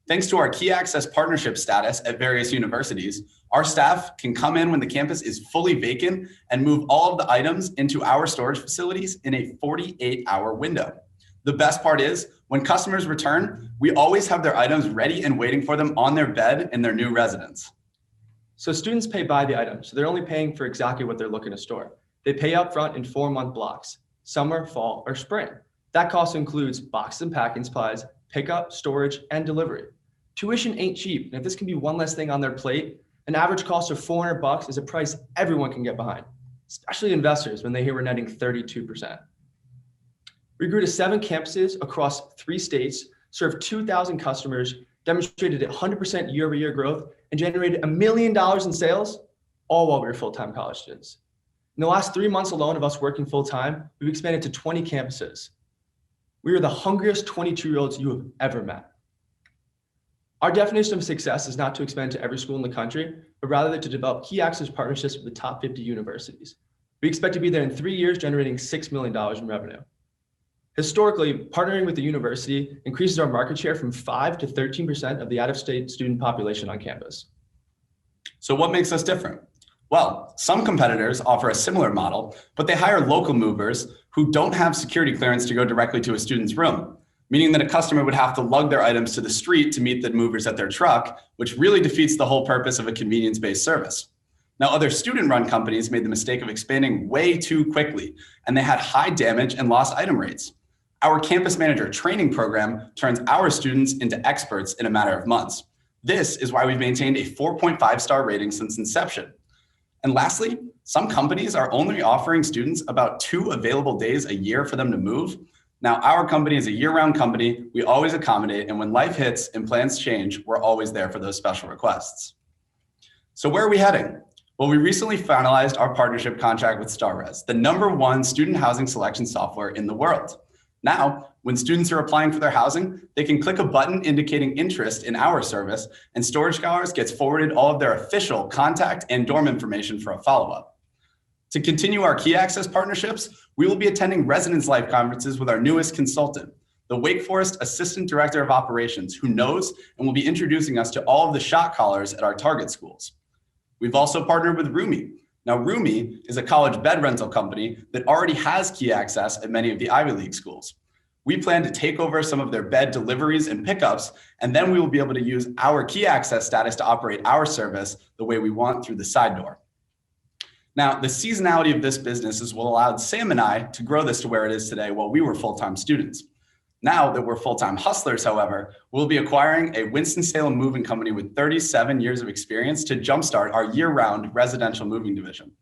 Thanks to our key access partnership status at various universities, our staff can come in when the campus is fully vacant and move all of the items into our storage facilities in a 48-hour window. The best part is, when customers return, we always have their items ready and waiting for them on their bed in their new residence. So students pay by the item, so they're only paying for exactly what they're looking to store. They pay up front in 4-month blocks, summer, fall, or spring. That cost includes boxes and packing supplies, pickup, storage, and delivery. Tuition ain't cheap, and if this can be one less thing on their plate, an average cost of $400 is a price everyone can get behind, especially investors when they hear we're netting 32%. We grew to 7 campuses across 3 states, served 2,000 customers, demonstrated 100% year-over-year growth, and generated $1 million in sales, all while we were full-time college students. In the last 3 months alone of us working full-time, we've expanded to 20 campuses. We are the hungriest 22-year-olds you have ever met. Our definition of success is not to expand to every school in the country, but rather to develop key access partnerships with the top 50 universities. We expect to be there in 3 years, generating $6 million in revenue. Historically, partnering with the university increases our market share from 5 to 13% of the out-of-state student population on campus. So what makes us different? Well, some competitors offer a similar model, but they hire local movers who don't have security clearance to go directly to a student's room, meaning that a customer would have to lug their items to the street to meet the movers at their truck, which really defeats the whole purpose of a convenience-based service. Now, other student-run companies made the mistake of expanding way too quickly, and they had high damage and lost item rates. Our campus manager training program turns our students into experts in a matter of months. This is why we've maintained a 4.5-star rating since inception. And lastly, some companies are only offering students about 2 available days a year for them to move. Now, our company is a year-round company. We always accommodate, and when life hits and plans change, we're always there for those special requests. So where are we heading? Well, we recently finalized our partnership contract with StarRes, the #1 student housing selection software in the world. Now, when students are applying for their housing, they can click a button indicating interest in our service, and Storage Scholars gets forwarded all of their official contact and dorm information for a follow-up. To continue our key access partnerships, we will be attending Residence Life conferences with our newest consultant, the Wake Forest Assistant Director of Operations, who knows and will be introducing us to all of the shot callers at our target schools. We've also partnered with Roomy. Now, Roomy is a college bed rental company that already has key access at many of the Ivy League schools. We plan to take over some of their bed deliveries and pickups, and then we will be able to use our key access status to operate our service the way we want through the side door. Now, the seasonality of this business is what allowed Sam and I to grow this to where it is today while we were full-time students. Now that we're full-time hustlers, however, we'll be acquiring a Winston-Salem moving company with 37 years of experience to jumpstart our year-round residential moving division.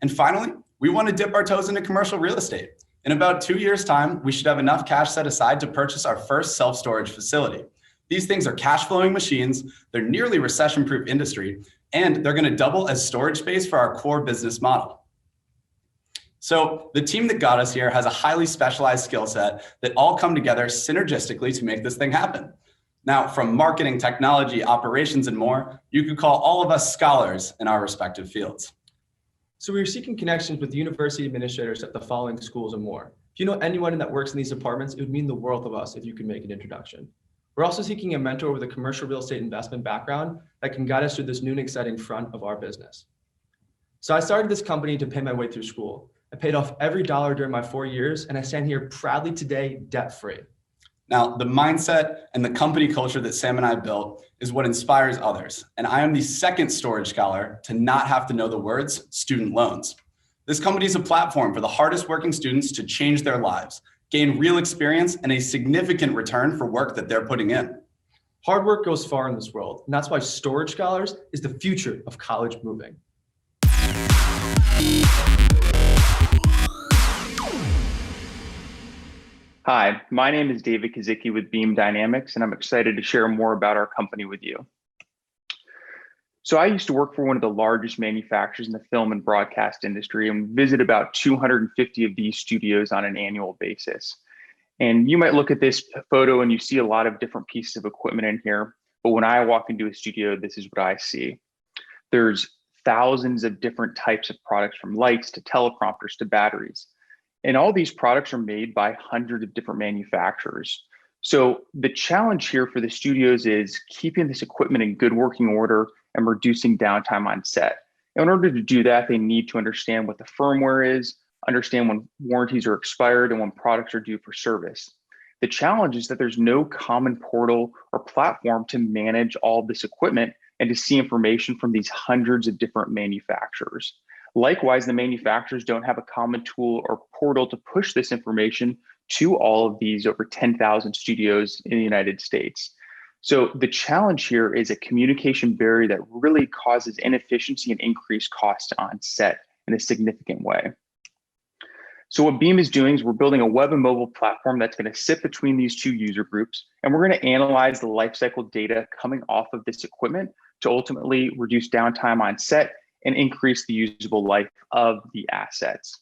And finally, we want to dip our toes into commercial real estate. In about 2 years' time, we should have enough cash set aside to purchase our first self-storage facility. These things are cash-flowing machines, they're nearly recession-proof industry, and they're going to double as storage space for our core business model. So the team that got us here has a highly specialized skill set that all come together synergistically to make this thing happen. Now, from marketing, technology, operations, and more, you could call all of us scholars in our respective fields. So we are seeking connections with university administrators at the following schools and more. If you know anyone that works in these departments, it would mean the world of us if you could make an introduction. We're also seeking a mentor with a commercial real estate investment background that can guide us through this new and exciting front of our business. So I started this company to pay my way through school. I paid off every dollar during my 4 years, and I stand here proudly today, debt-free. Now, the mindset and the company culture that Sam and I built is what inspires others. And I am the second storage scholar to not have to know the words student loans. This company is a platform for the hardest working students to change their lives, gain real experience, and a significant return for work that they're putting in. Hard work goes far in this world, and that's why Storage Scholars is the future of college moving. Hi, my name is David Kazicki with Beam Dynamics, and I'm excited to share more about our company with you. So I used to work for one of the largest manufacturers in the film and broadcast industry and visit about 250 of these studios on an annual basis. And you might look at this photo and you see a lot of different pieces of equipment in here, but when I walk into a studio, this is what I see. There's thousands of different types of products, from lights to teleprompters to batteries. And all these products are made by hundreds of different manufacturers. So the challenge here for the studios is keeping this equipment in good working order and reducing downtime on set. In order to do that, they need to understand what the firmware is, understand when warranties are expired and when products are due for service. The challenge is that there's no common portal or platform to manage all this equipment and to see information from these hundreds of different manufacturers. Likewise, the manufacturers don't have a common tool or portal to push this information to all of these over 10,000 studios in the United States. So the challenge here is a communication barrier that really causes inefficiency and increased cost on set in a significant way. So what Beam is doing is we're building a web and mobile platform that's going to sit between these two user groups, and we're going to analyze the lifecycle data coming off of this equipment to ultimately reduce downtime on set and increase the usable life of the assets.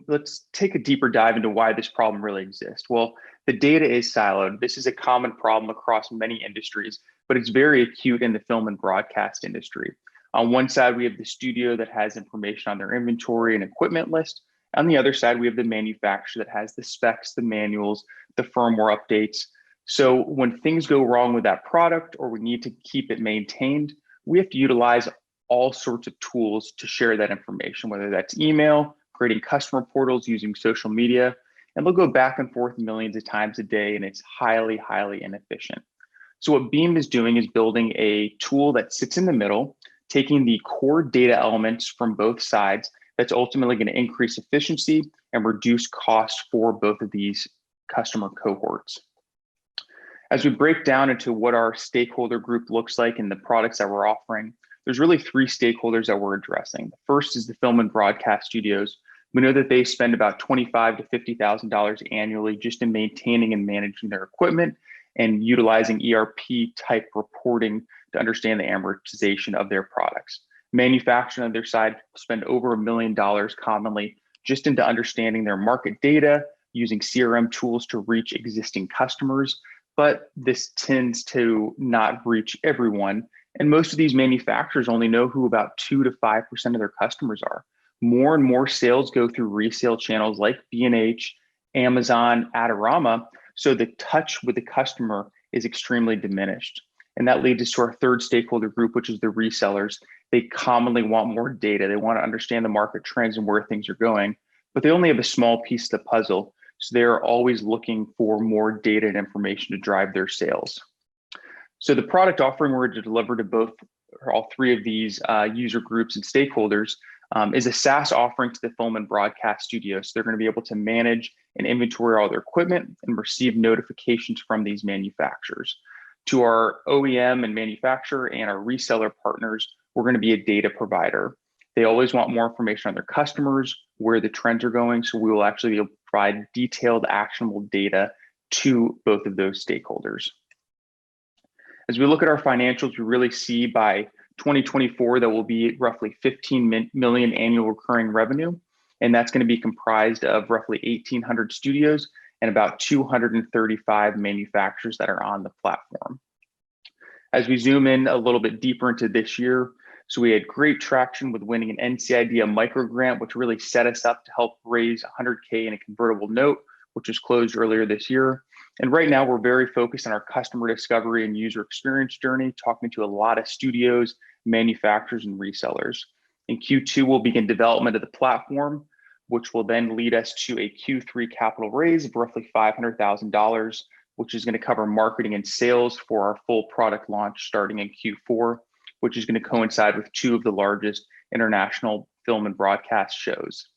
Let's take a deeper dive into why this problem really exists. Well, the data is siloed. This is a common problem across many industries, but it's very acute in the film and broadcast industry. On one side, we have the studio that has information on their inventory and equipment list. On the other side, we have the manufacturer that has the specs, the manuals, the firmware updates. So when things go wrong with that product or we need to keep it maintained, we have to utilize all sorts of tools to share that information, whether that's email, creating customer portals, using social media, and they'll go back and forth millions of times a day, and it's highly, highly inefficient. So what Beam is doing is building a tool that sits in the middle, taking the core data elements from both sides that's ultimately going to increase efficiency and reduce costs for both of these customer cohorts. As we break down into what our stakeholder group looks like and the products that we're offering, there's really three stakeholders that we're addressing. The first is the film and broadcast studios. We know that they spend about $25,000 to $50,000 annually just in maintaining and managing their equipment and utilizing ERP type reporting to understand the amortization of their products. Manufacturing on their side spend over $1 million commonly just into understanding their market data, using CRM tools to reach existing customers, but this tends to not reach everyone. And most of these manufacturers only know who about 2 to 5% of their customers are. More and more sales go through resale channels like B&H, Amazon, Adorama, so the touch with the customer is extremely diminished. And that leads us to our third stakeholder group, which is the resellers. They commonly want more data. They want to understand the market trends and where things are going, but they only have a small piece of the puzzle. So they're always looking for more data and information to drive their sales. So the product offering we're to deliver to both or all three of these user groups and stakeholders is a SaaS offering to the film and broadcast studios. So they're going to be able to manage and inventory all their equipment and receive notifications from these manufacturers. To our OEM and manufacturer and our reseller partners, we're going to be a data provider. They always want more information on their customers, where the trends are going. So we will actually be able to provide detailed, actionable data to both of those stakeholders. As we look at our financials, we really see by 2024 that will be roughly 15 million annual recurring revenue. And that's going to be comprised of roughly 1,800 studios and about 235 manufacturers that are on the platform. As we zoom in a little bit deeper into this year, so we had great traction with winning an NCIDEA micro grant, which really set us up to help raise $100K in a convertible note, which was closed earlier this year. And right now we're very focused on our customer discovery and user experience journey, talking to a lot of studios, manufacturers, and resellers. In Q2, we'll begin development of the platform, which will then lead us to a Q3 capital raise of roughly $500,000, which is going to cover marketing and sales for our full product launch starting in Q4, which is going to coincide with 2 of the largest international film and broadcast shows.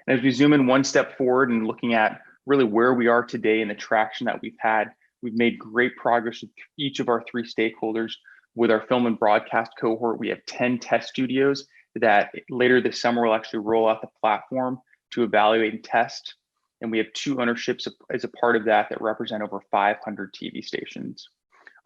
And as we zoom in one step forward and looking at really where we are today and the traction that we've had, we've made great progress with each of our 3 stakeholders. With our film and broadcast cohort, we have 10 test studios that later this summer will actually roll out the platform to evaluate and test. And we have 2 ownerships as a part of that represent over 500 TV stations.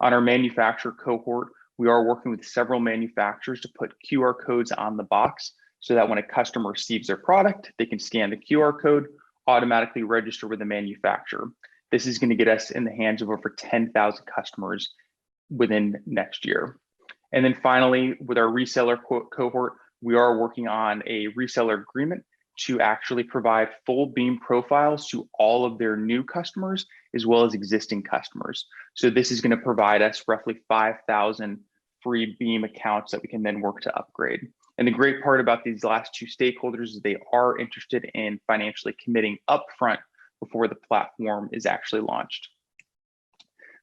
On our manufacturer cohort, we are working with several manufacturers to put QR codes on the box so that when a customer receives their product, they can scan the QR code, automatically register with the manufacturer. This is going to get us in the hands of over 10,000 customers within next year. And then finally, with our reseller cohort, we are working on a reseller agreement to actually provide full Beam profiles to all of their new customers as well as existing customers. So this is going to provide us roughly 5,000 free Beam accounts that we can then work to upgrade. And the great part about these last 2 stakeholders is they are interested in financially committing upfront before the platform is actually launched.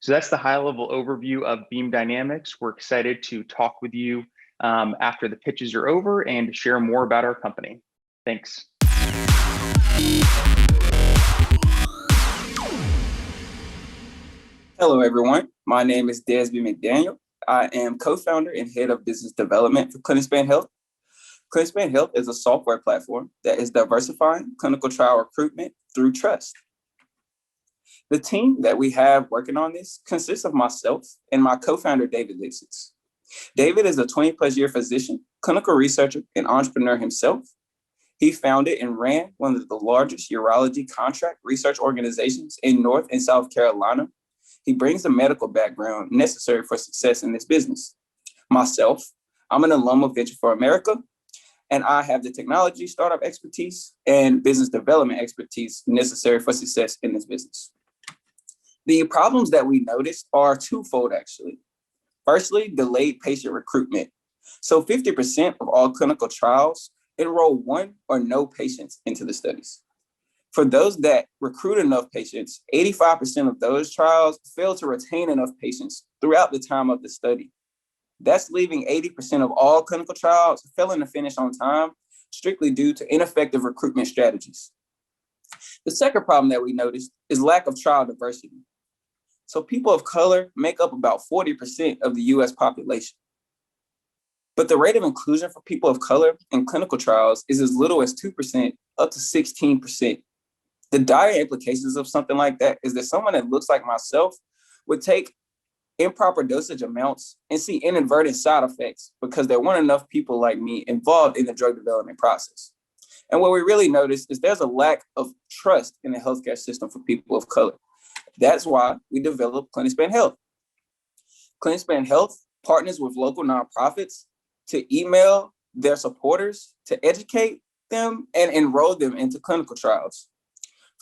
So that's the high-level overview of Beam Dynamics. We're excited to talk with you after the pitches are over and to share more about our company. Thanks. Hello, everyone. My name is Desby McDaniel. I am co-founder and head of business development for ClinicSpan Health. ClinicSpan Health is a software platform that is diversifying clinical trial recruitment through trust. The team that we have working on this consists of myself and my co-founder, David Lipsitz. David is a 20-plus year physician, clinical researcher, and entrepreneur himself. He founded and ran one of the largest urology contract research organizations in North and South Carolina. He brings the medical background necessary for success in this business. Myself, I'm an alum of Venture for America, and I have the technology startup expertise and business development expertise necessary for success in this business. The problems that we noticed are twofold, actually. Firstly, delayed patient recruitment. So 50% of all clinical trials enroll 1 or no patients into the studies. For those that recruit enough patients, 85% of those trials fail to retain enough patients throughout the time of the study. That's leaving 80% of all clinical trials failing to finish on time, strictly due to ineffective recruitment strategies. The second problem that we noticed is lack of trial diversity. So people of color make up about 40% of the US population. But the rate of inclusion for people of color in clinical trials is as little as 2% up to 16%. The dire implications of something like that is that someone that looks like myself would take improper dosage amounts, and see inadvertent side effects because there weren't enough people like me involved in the drug development process. And what we really noticed is there's a lack of trust in the healthcare system for people of color. That's why we developed ClinicSpan Health. ClinicSpan Health partners with local nonprofits to email their supporters to educate them and enroll them into clinical trials.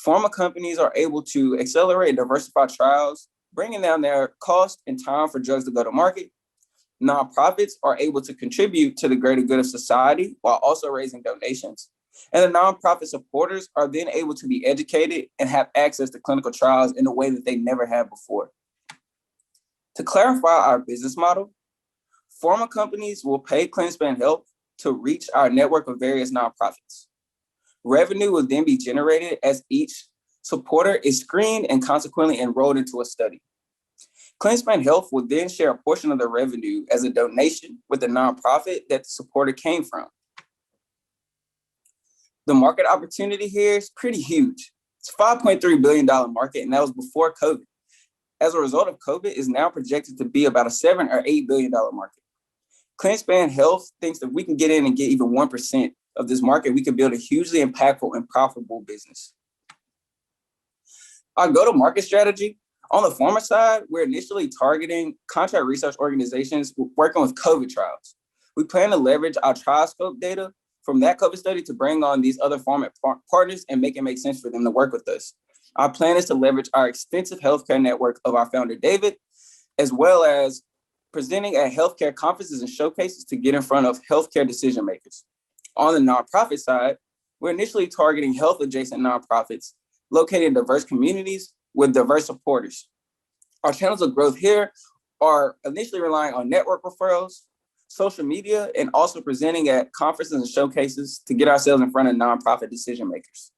Pharma companies are able to accelerate and diversify trials, bringing down their cost and time for drugs to go to market. Nonprofits are able to contribute to the greater good of society while also raising donations. And the nonprofit supporters are then able to be educated and have access to clinical trials in a way that they never had before. To clarify our business model, pharma companies will pay ClinicSpan Health to reach our network of various nonprofits. Revenue will then be generated as each supporter is screened and consequently enrolled into a study. ClinicSpan Health will then share a portion of the revenue as a donation with the nonprofit that the supporter came from. The market opportunity here is pretty huge. It's a $5.3 billion market, and that was before COVID. As a result of COVID, it's now projected to be about a $7 or $8 billion market. ClinicSpan Health thinks that we can get in and get even 1% of this market, we could build a hugely impactful and profitable business. Our go-to-market strategy, on the pharma side, we're initially targeting contract research organizations working with COVID trials. We plan to leverage our trial scope data from that COVID study to bring on these other pharma partners and make it make sense for them to work with us. Our plan is to leverage our extensive healthcare network of our founder, David, as well as presenting at healthcare conferences and showcases to get in front of healthcare decision makers. On the nonprofit side, we're initially targeting health-adjacent nonprofits located in diverse communities with diverse supporters. Our channels of growth here are initially relying on network referrals, social media, and also presenting at conferences and showcases to get ourselves in front of nonprofit decision makers.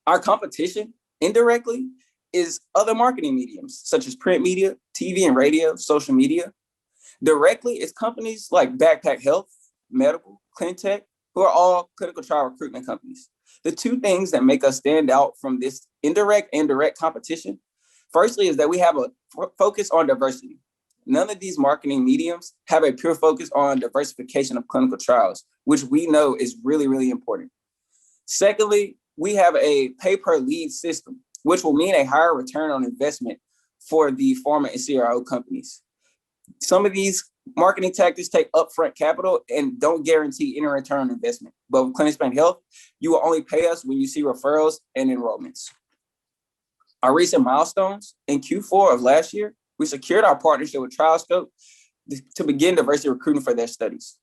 Our competition, indirectly, is other marketing mediums, such as print media, TV and radio, social media. Directly, it's companies like Backpack Health, Medical, Cleantech, who are all clinical trial recruitment companies. The two things that make us stand out from this indirect and direct competition, firstly, is that we have a focus on diversity. None of these marketing mediums have a pure focus on diversification of clinical trials, which we know is really, really important. Secondly, we have a pay-per-lead system, which will mean a higher return on investment for the pharma and CRO companies. Some of these marketing tactics take upfront capital and don't guarantee any return on investment. But with ClinicSpan Health, you will only pay us when you see referrals and enrollments. Our recent milestones, in Q4 of last year, we secured our partnership with TrialScope to begin diversity recruiting for their studies.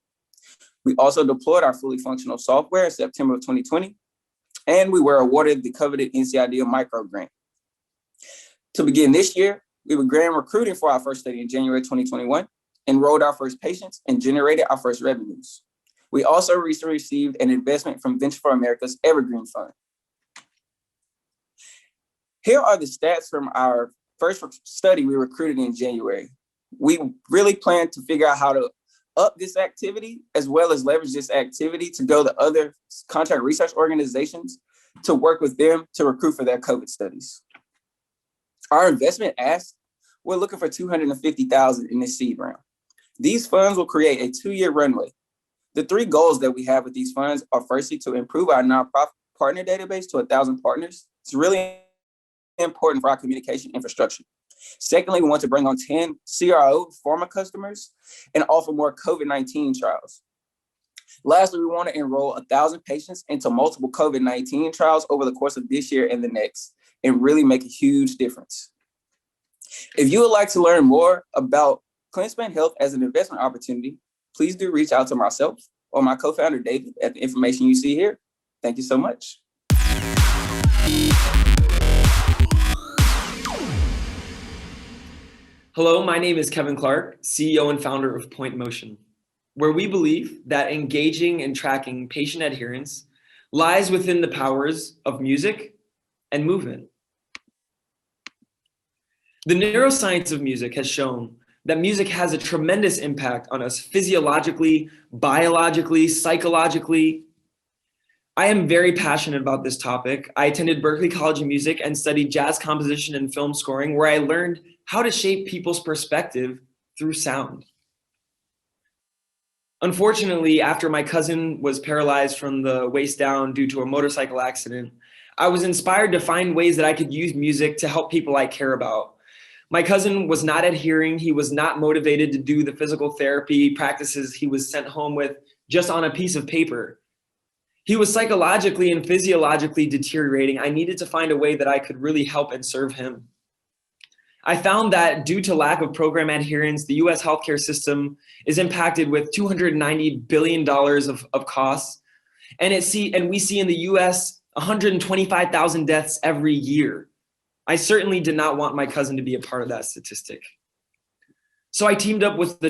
We also deployed our fully functional software in September of 2020, and we were awarded the coveted NCIDEA micro grant. To begin this year, we began recruiting for our first study in January 2021, enrolled our first patients, and generated our first revenues. We also recently received an investment from Venture for America's Evergreen Fund. Here are the stats from our first study we recruited in January. We really plan to figure out how to up this activity, as well as leverage this activity to go to other contract research organizations to work with them to recruit for their COVID studies. Our investment ask, we're looking for $250,000 in this seed round. These funds will create a 2-year runway. The 3 goals that we have with these funds are firstly to improve our nonprofit partner database to 1,000 partners. It's really important for our communication infrastructure. Secondly, we want to bring on 10 CRO pharma customers and offer more COVID-19 trials. Lastly, we want to enroll 1,000 patients into multiple COVID-19 trials over the course of this year and the next, and really make a huge difference. If you would like to learn more about ClinicSpan Health as an investment opportunity, please do reach out to myself or my co-founder, David, at the information you see here. Thank you so much. Hello, my name is Kevin Clark, CEO and founder of Point Motion, where we believe that engaging and tracking patient adherence lies within the powers of music and movement. The neuroscience of music has shown that music has a tremendous impact on us physiologically, biologically, psychologically. I am very passionate about this topic. I attended Berklee College of Music and studied jazz composition and film scoring, where I learned how to shape people's perspective through sound. Unfortunately, after my cousin was paralyzed from the waist down due to a motorcycle accident, I was inspired to find ways that I could use music to help people I care about. My cousin was not adhering. He was not motivated to do the physical therapy practices he was sent home with just on a piece of paper. He was psychologically and physiologically deteriorating. I needed to find a way that I could really help and serve him. I found that due to lack of program adherence, the US healthcare system is impacted with $290 billion of costs. And we see in the US 125,000 deaths every year. I certainly did not want my cousin to be a part of that statistic. So I teamed up with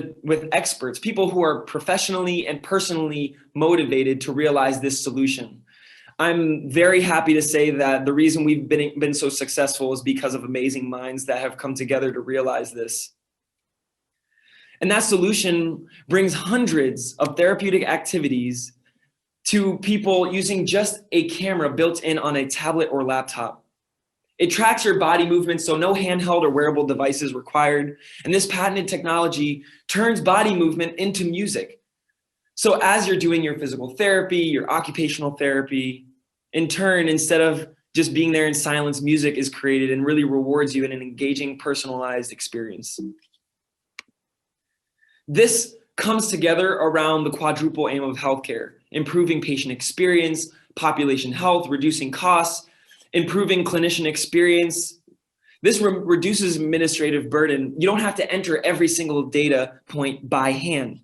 experts, people who are professionally and personally motivated to realize this solution. I'm very happy to say that the reason we've been so successful is because of amazing minds that have come together to realize this. And that solution brings hundreds of therapeutic activities to people using just a camera built in on a tablet or laptop. It tracks your body movement, so no handheld or wearable devices required. And this patented technology turns body movement into music. So as you're doing your physical therapy, your occupational therapy, in turn, instead of just being there in silence, music is created and really rewards you in an engaging, personalized experience. This comes together around the quadruple aim of healthcare: improving patient experience, population health, reducing costs, improving clinician experience. This reduces administrative burden. You don't have to enter every single data point by hand.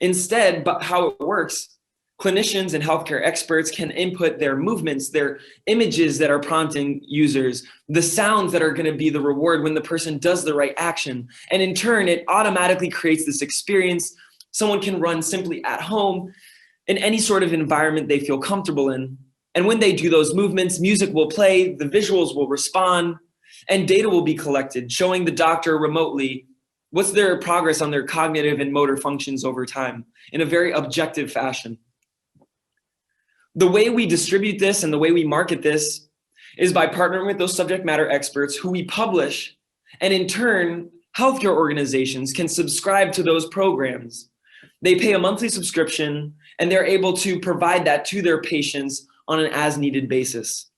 Instead, but how it works, clinicians and healthcare experts can input their movements, their images that are prompting users, the sounds that are going to be the reward when the person does the right action. And in turn, it automatically creates this experience someone can run simply at home in any sort of environment they feel comfortable in. And when they do those movements, music will play, the visuals will respond, and data will be collected, showing the doctor remotely what's their progress on their cognitive and motor functions over time in a very objective fashion. The way we distribute this and the way we market this is by partnering with those subject matter experts who we publish, and in turn, healthcare organizations can subscribe to those programs. They pay a monthly subscription and they're able to provide that to their patients on an as-needed basis.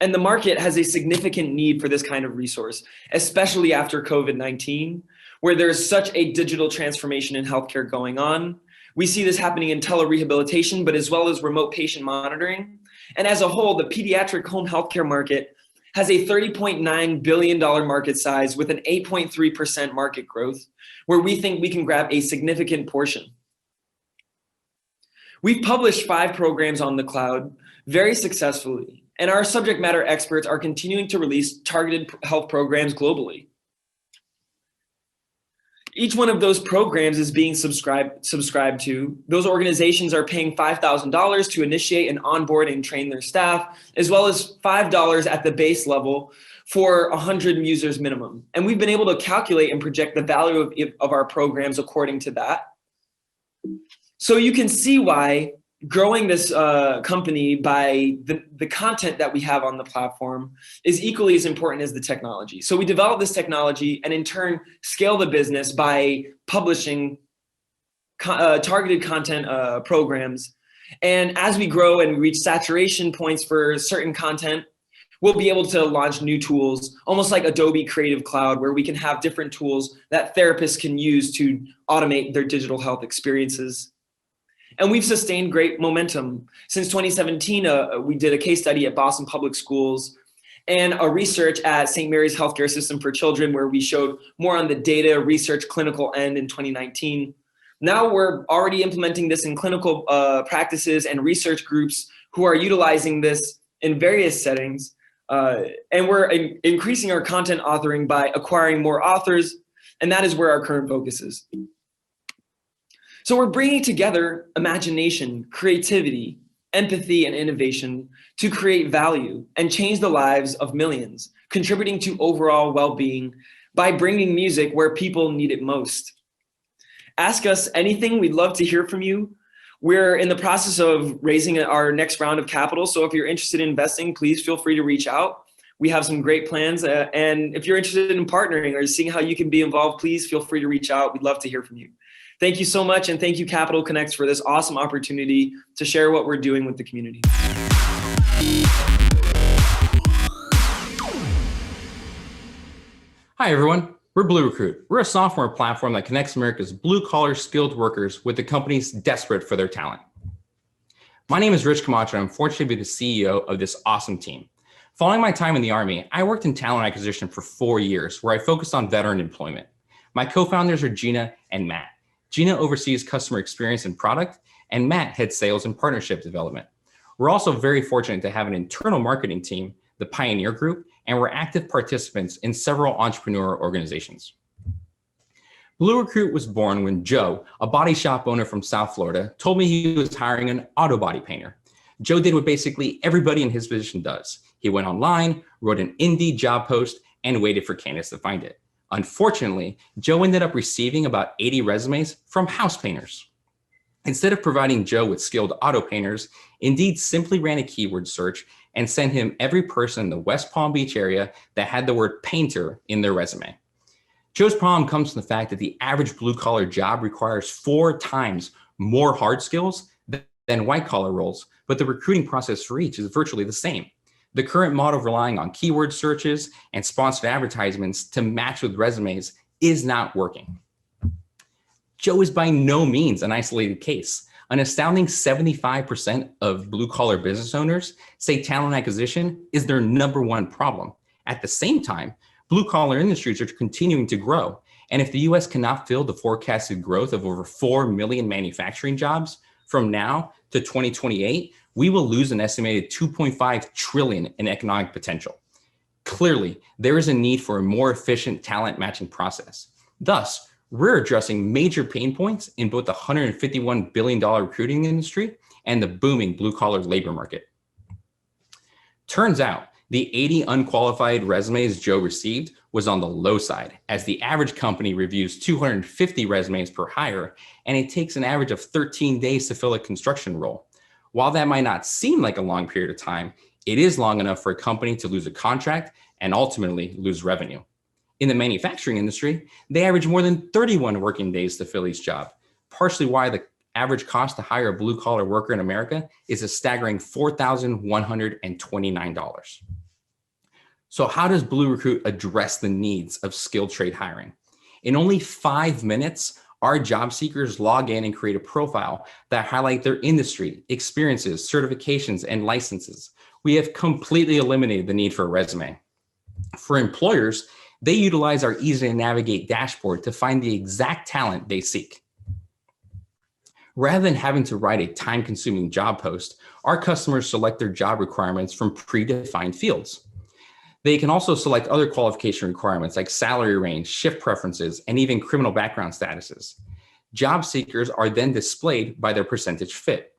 And the market has a significant need for this kind of resource, especially after COVID-19, where there's such a digital transformation in healthcare going on. We see this happening in telerehabilitation, but as well as remote patient monitoring. And as a whole, the pediatric home healthcare market has a $30.9 billion market size with an 8.3% market growth, where we think we can grab a significant portion. We've published 5 programs on the cloud very successfully, and our subject matter experts are continuing to release targeted health programs globally. Each one of those programs is being subscribed to. Those organizations are paying $5,000 to initiate and onboard and train their staff, as well as $5 at the base level for 100 users minimum. And we've been able to calculate and project the value of our programs according to that. So you can see why growing this company by the content that we have on the platform is equally as important as the technology. So we develop this technology and in turn scale the business by publishing targeted content programs. And as we grow and reach saturation points for certain content, we'll be able to launch new tools, almost like Adobe Creative Cloud, where we can have different tools that therapists can use to automate their digital health experiences. And we've sustained great momentum. Since 2017, we did a case study at Boston Public Schools and a research at St. Mary's Healthcare System for Children, where we showed more on the data research clinical end in 2019. Now we're already implementing this in clinical practices and research groups who are utilizing this in various settings. And we're increasing our content authoring by acquiring more authors, and that is where our current focus is. So we're bringing together imagination, creativity, empathy, and innovation to create value and change the lives of millions, contributing to overall well-being by bringing music where people need it most. Ask us anything, we'd love to hear from you. We're in the process of raising our next round of capital. So if you're interested in investing, please feel free to reach out. We have some great plans. And if you're interested in partnering or seeing how you can be involved, please feel free to reach out. We'd love to hear from you. Thank you so much. And thank you, Capital Connects, for this awesome opportunity to share what we're doing with the community. Hi, everyone. We're Blue Recruit. We're a software platform that connects America's blue-collar skilled workers with the companies desperate for their talent. My name is Rich Camacho, and I'm fortunate to be the CEO of this awesome team. Following my time in the Army, I worked in talent acquisition for 4 years, where I focused on veteran employment. My co-founders are Gina and Matt. Gina oversees customer experience and product, and Matt heads sales and partnership development. We're also very fortunate to have an internal marketing team, the Pioneer Group, and we're active participants in several entrepreneur organizations. Blue Recruit was born when Joe, a body shop owner from South Florida, told me he was hiring an auto body painter. Joe did what basically everybody in his position does. He went online, wrote an Indeed job post, and waited for candidates to find it. Unfortunately, Joe ended up receiving about 80 resumes from house painters. Instead of providing Joe with skilled auto painters, Indeed simply ran a keyword search and sent him every person in the West Palm Beach area that had the word painter in their resume. Joe's problem comes from the fact that the average blue-collar job requires 4 times more hard skills than white-collar roles, but the recruiting process for each is virtually the same. The current model of relying on keyword searches and sponsored advertisements to match with resumes is not working. Joe is by no means an isolated case. An astounding 75% of blue-collar business owners say talent acquisition is their #1 problem. At the same time, blue-collar industries are continuing to grow. And if the US cannot fill the forecasted growth of over 4 million manufacturing jobs from now to 2028, we will lose an estimated 2.5 trillion in economic potential. Clearly, there is a need for a more efficient talent matching process. Thus, we're addressing major pain points in both the $151 billion recruiting industry and the booming blue-collar labor market. Turns out, the 80 unqualified resumes Joe received was on the low side, as the average company reviews 250 resumes per hire, and it takes an average of 13 days to fill a construction role. While that might not seem like a long period of time, it is long enough for a company to lose a contract and ultimately lose revenue. In the manufacturing industry, they average more than 31 working days to fill each job, partially why the average cost to hire a blue-collar worker in America is a staggering $4,129. So how does Blue Recruit address the needs of skilled trade hiring? In only 5 minutes, our job seekers log in and create a profile that highlight their industry, experiences, certifications, and licenses. We have completely eliminated the need for a resume. For employers, they utilize our easy to navigate dashboard to find the exact talent they seek. Rather than having to write a time-consuming job post, our customers select their job requirements from predefined fields. They can also select other qualification requirements like salary range, shift preferences, and even criminal background statuses. Job seekers are then displayed by their percentage fit.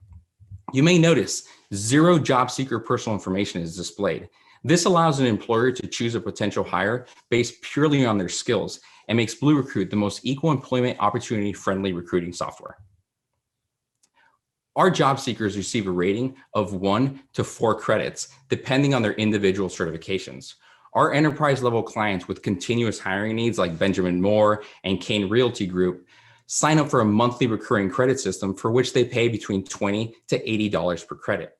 You may notice 0 job seeker personal information is displayed. This allows an employer to choose a potential hire based purely on their skills and makes Blue Recruit the most equal employment opportunity friendly recruiting software. Our job seekers receive a rating of 1 to 4 credits, depending on their individual certifications. Our enterprise level clients with continuous hiring needs like Benjamin Moore and Kane Realty Group sign up for a monthly recurring credit system for which they pay between $20 to $80 per credit.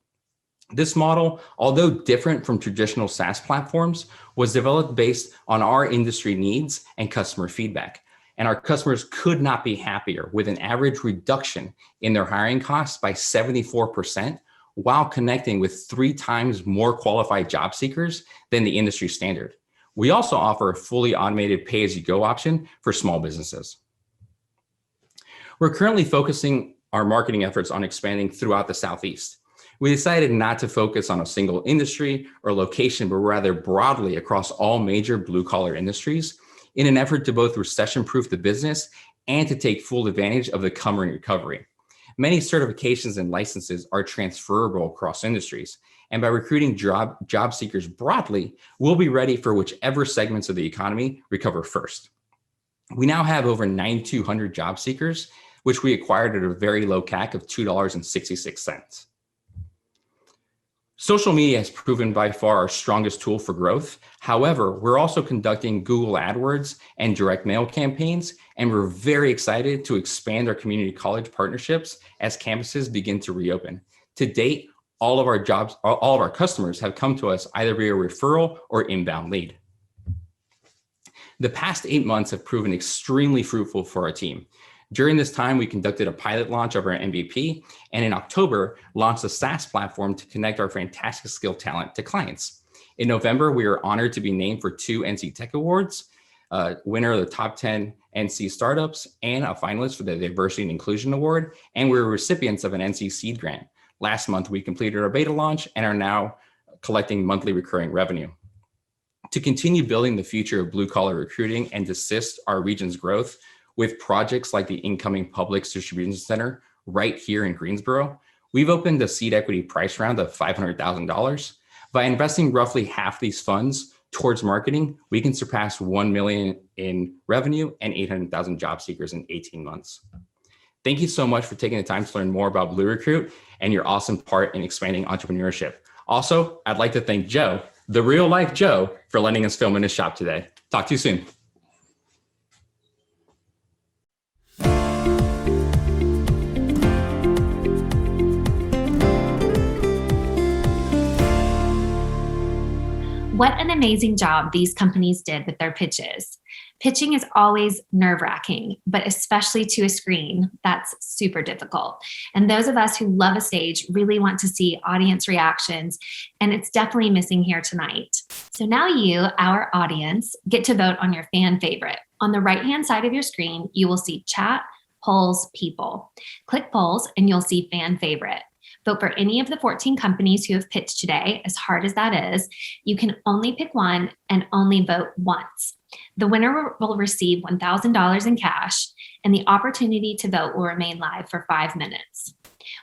This model, although different from traditional SaaS platforms, was developed based on our industry needs and customer feedback. And our customers could not be happier with an average reduction in their hiring costs by 74% while connecting with 3 times more qualified job seekers than the industry standard. We also offer a fully automated pay-as-you-go option for small businesses. We're currently focusing our marketing efforts on expanding throughout the Southeast. We decided not to focus on a single industry or location, but rather broadly across all major blue-collar industries in an effort to both recession-proof the business and to take full advantage of the coming recovery. Many certifications and licenses are transferable across industries, and by recruiting job seekers broadly, we'll be ready for whichever segments of the economy recover first. We now have over 9,200 job seekers which we acquired at a very low CAC of $2.66. Social media has proven by far our strongest tool for growth. However, we're also conducting Google AdWords and direct mail campaigns, and we're very excited to expand our community college partnerships as campuses begin to reopen. To date, all of our customers have come to us either via referral or inbound lead. The past 8 months have proven extremely fruitful for our team. During this time, we conducted a pilot launch of our MVP, and in October, launched a SaaS platform to connect our fantastic skill talent to clients. In November, we were honored to be named for 2 NC Tech Awards, winner of the top 10 NC startups, and a finalist for the Diversity and Inclusion Award, and we were recipients of an NC Seed Grant. Last month, we completed our beta launch and are now collecting monthly recurring revenue. To continue building the future of blue-collar recruiting and to assist our region's growth with projects like the incoming Publix Distribution Center right here in Greensboro, we've opened a seed equity price round of $500,000. By investing roughly half these funds towards marketing, we can surpass 1 million in revenue and 800,000 job seekers in 18 months. Thank you so much for taking the time to learn more about Blue Recruit and your awesome part in expanding entrepreneurship. Also, I'd like to thank Joe, the real life Joe, for letting us film in his shop today. Talk to you soon. What an amazing job these companies did with their pitches. Pitching is always nerve-wracking, but especially to a screen, that's super difficult. And those of us who love a stage really want to see audience reactions, and it's definitely missing here tonight. So now you, our audience, get to vote on your fan favorite. On the right-hand side of your screen, you will see chat, polls, people. Click polls and you'll see fan favorite. Vote for any of the 14 companies who have pitched today, as hard as that is. You can only pick one and only vote once. The winner will receive $1,000 in cash, and the opportunity to vote will remain live for 5 minutes.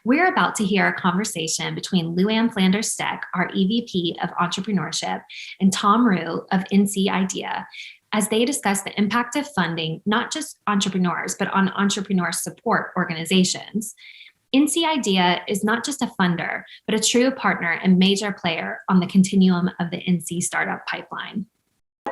We're about to hear a conversation between Luann Flanders-Steck, our EVP of Entrepreneurship, and Tom Rue of NC Idea, as they discuss the impact of funding, not just entrepreneurs, but on entrepreneur support organizations. NC Idea is not just a funder, but a true partner and major player on the continuum of the NC startup pipeline.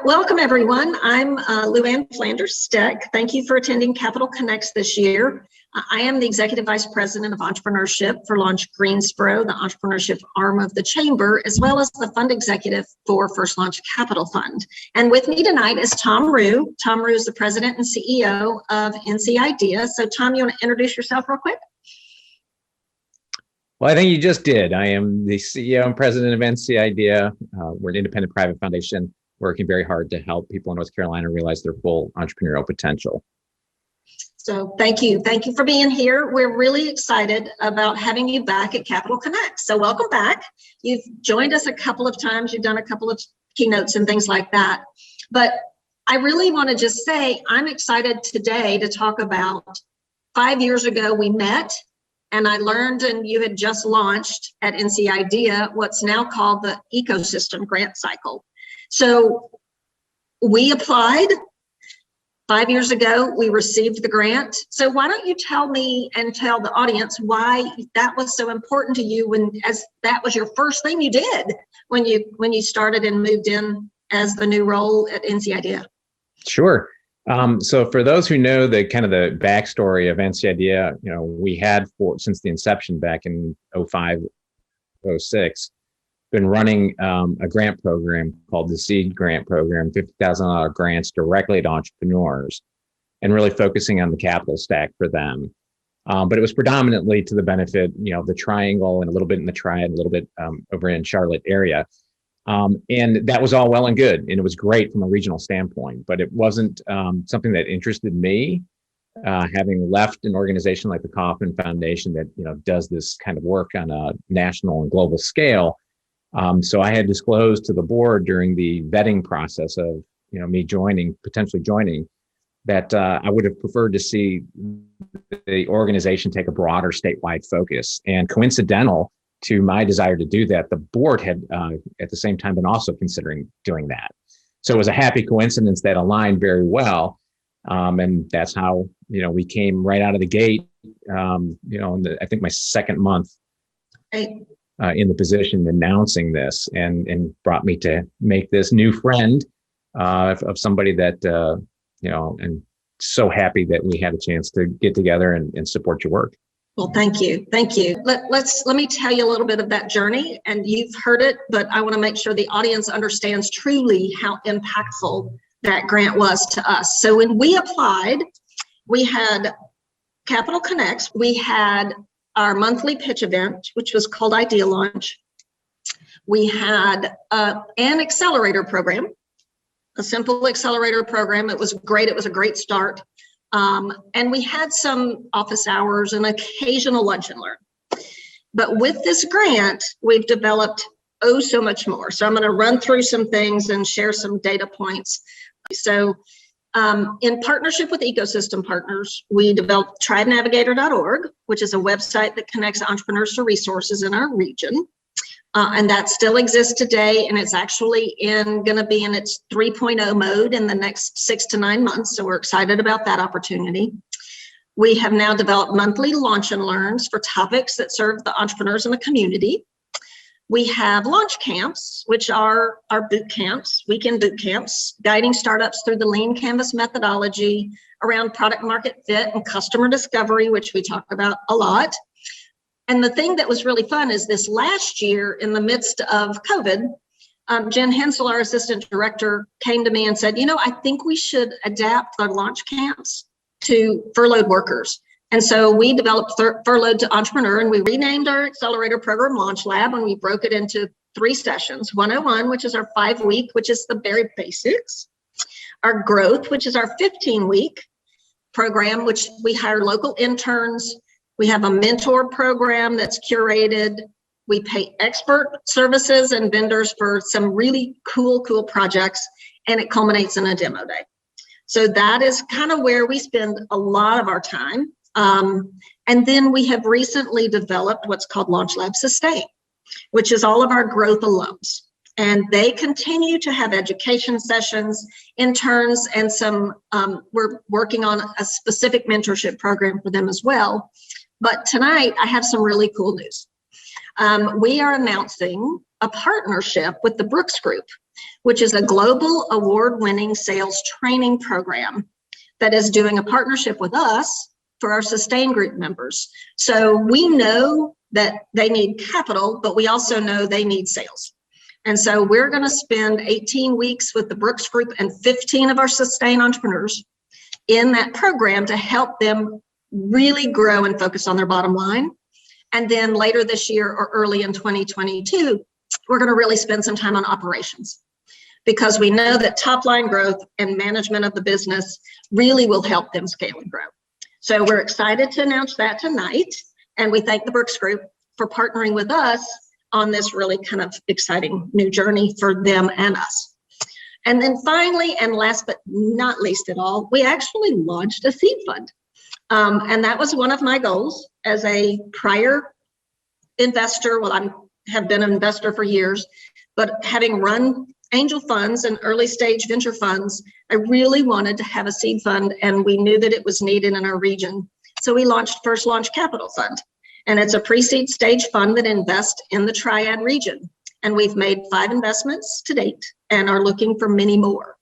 Welcome, everyone. I'm Luann Flanders-Steck. Thank you for attending Capital Connects this year. I am the Executive Vice President of Entrepreneurship for Launch Greensboro, the entrepreneurship arm of the Chamber, as well as the Fund Executive for First Launch Capital Fund. And with me tonight is Tom Rue. Tom Rue is the President and CEO of NC Idea. So Tom, you want to introduce yourself real quick? Well, I think you just did. I am the CEO and president of NC Idea. We're an independent private foundation working very hard to help people in North Carolina realize their full entrepreneurial potential. So thank you. Thank you for being here. We're really excited about having you back at Capital Connect. So welcome back. You've joined us a couple of times. You've done a couple of keynotes and things like that. But I really want to just say I'm excited today to talk about 5 years ago we met. And I learned, and you had just launched at NC Idea, what's now called the ecosystem grant cycle. So we applied 5 years ago, we received the grant. So why don't you tell me and tell the audience why that was so important to you as that was your first thing you did when you started and moved in as the new role at NC Idea? Sure. So for those who know the kind of the backstory of NC Idea, we had since the inception back in 05, 06, been running a grant program called the Seed Grant Program, $50,000 grants directly to entrepreneurs, and really focusing on the capital stack for them. But it was predominantly to the benefit, the Triangle and a little bit in the Triad, a little bit over in Charlotte area. And that was all well and good, and it was great from a regional standpoint, but it wasn't something that interested me, having left an organization like the Kauffman Foundation that does this kind of work on a national and global scale. So I had disclosed to the board during the vetting process of me potentially joining, that I would have preferred to see the organization take a broader statewide focus. And coincidental to my desire to do that, the board had at the same time been also considering doing that. So it was a happy coincidence that aligned very well. And that's how, we came right out of the gate, I think my second month in the position, announcing this, and brought me to make this new friend of somebody that, and so happy that we had a chance to get together and support your work. Well, thank you. Thank you. Let me tell you a little bit of that journey, and you've heard it, but I want to make sure the audience understands truly how impactful that grant was to us. So when we applied, we had Capital Connects, we had our monthly pitch event, which was called Idea Launch. We had an accelerator program, a simple accelerator program. It was great. It was a great start. And we had some office hours and occasional lunch and learn. But with this grant, we've developed so much more. So I'm going to run through some things and share some data points. So in partnership with ecosystem partners, we developed tribenavigator.org, which is a website that connects entrepreneurs to resources in our region. And that still exists today, and it's actually going to be in its 3.0 mode in the next 6 to 9 months. So we're excited about that opportunity. We have now developed monthly launch and learns for topics that serve the entrepreneurs in the community. We have launch camps, which are our boot camps, weekend boot camps, guiding startups through the lean canvas methodology around product market fit and customer discovery, which we talk about a lot. And the thing that was really fun is this last year, in the midst of COVID, Jen Hensel, our assistant director, came to me and said, I think we should adapt the launch camps to furloughed workers. And so we developed Furloughed to Entrepreneur, and we renamed our accelerator program Launch Lab, and we broke it into 3 sessions. 101, which is our 5-week, which is the very basics. Our Growth, which is our 15-week program, which we hire local interns. We have a mentor program that's curated. We pay expert services and vendors for some really cool projects, and it culminates in a demo day. So that is kind of where we spend a lot of our time. And then we have recently developed what's called Launch Lab Sustain, which is all of our growth alums. And they continue to have education sessions, interns, and we're working on a specific mentorship program for them as well. But tonight, I have some really cool news. We are announcing a partnership with the Brooks Group, which is a global award-winning sales training program that is doing a partnership with us for our Sustain Group members. So we know that they need capital, but we also know they need sales. And so we're going to spend 18 weeks with the Brooks Group and 15 of our Sustain entrepreneurs in that program to help them really grow and focus on their bottom line. And then later this year or early in 2022, we're going to really spend some time on operations, because we know that top line growth and management of the business really will help them scale and grow. So we're excited to announce that tonight. And we thank the Brooks Group for partnering with us on this really kind of exciting new journey for them and us. And then finally, and last but not least at all, we actually launched a seed fund. And that was one of my goals as a prior investor. Well, I have been an investor for years, but having run angel funds and early stage venture funds, I really wanted to have a seed fund, and we knew that it was needed in our region. So we launched First Launch Capital Fund, and it's a pre-seed stage fund that invests in the Triad region. And we've made 5 investments to date and are looking for many more.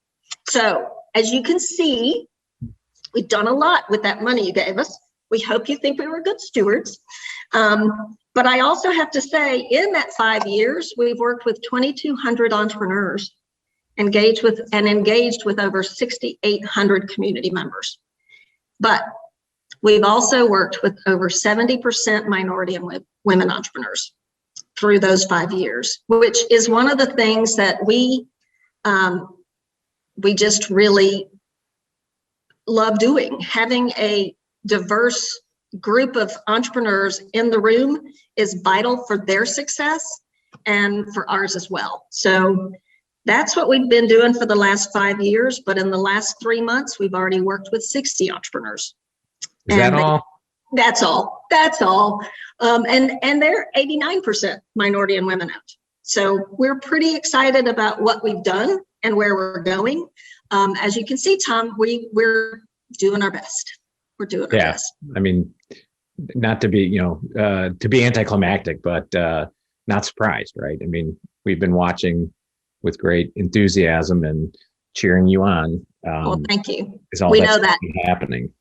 So as you can see, we've done a lot with that money you gave us. We hope you think we were good stewards. But I also have to say, in that 5 years, we've worked with 2,200 entrepreneurs, engaged with over 6,800 community members. But we've also worked with over 70% minority and women entrepreneurs through those 5 years, which is one of the things that we just really love doing. Having a diverse group of entrepreneurs in the room is vital for their success and for ours as well. So that's what we've been doing for the last 5 years. But in the last 3 months, we've already worked with 60 entrepreneurs. Is that all? That's all. That's all. And they're 89% minority and women owned. So we're pretty excited about what we've done and where we're going. As you can see, Tom, we're doing our best. We're doing our best. I mean, not to be, to be anticlimactic, but not surprised, right? I mean, we've been watching with great enthusiasm and cheering you on. Well, thank you. We know that happening.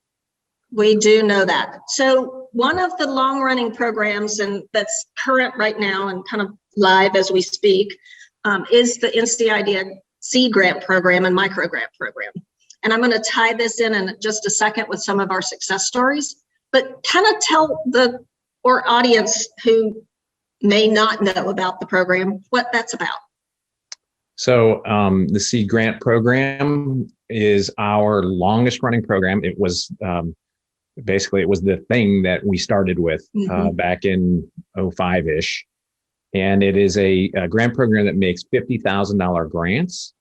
We do know that. So one of the long running programs and that's current right now and kind of live as we speak is the NCID Seed Grant Program and Micro Grant Program. And I'm going to tie this in just a second with some of our success stories, but kind of tell the audience who may not know about the program what that's about. So the Seed Grant Program is our longest running program. It was basically, it was the thing that we started with back in 05-ish. And it is a grant program that makes $50,000 grants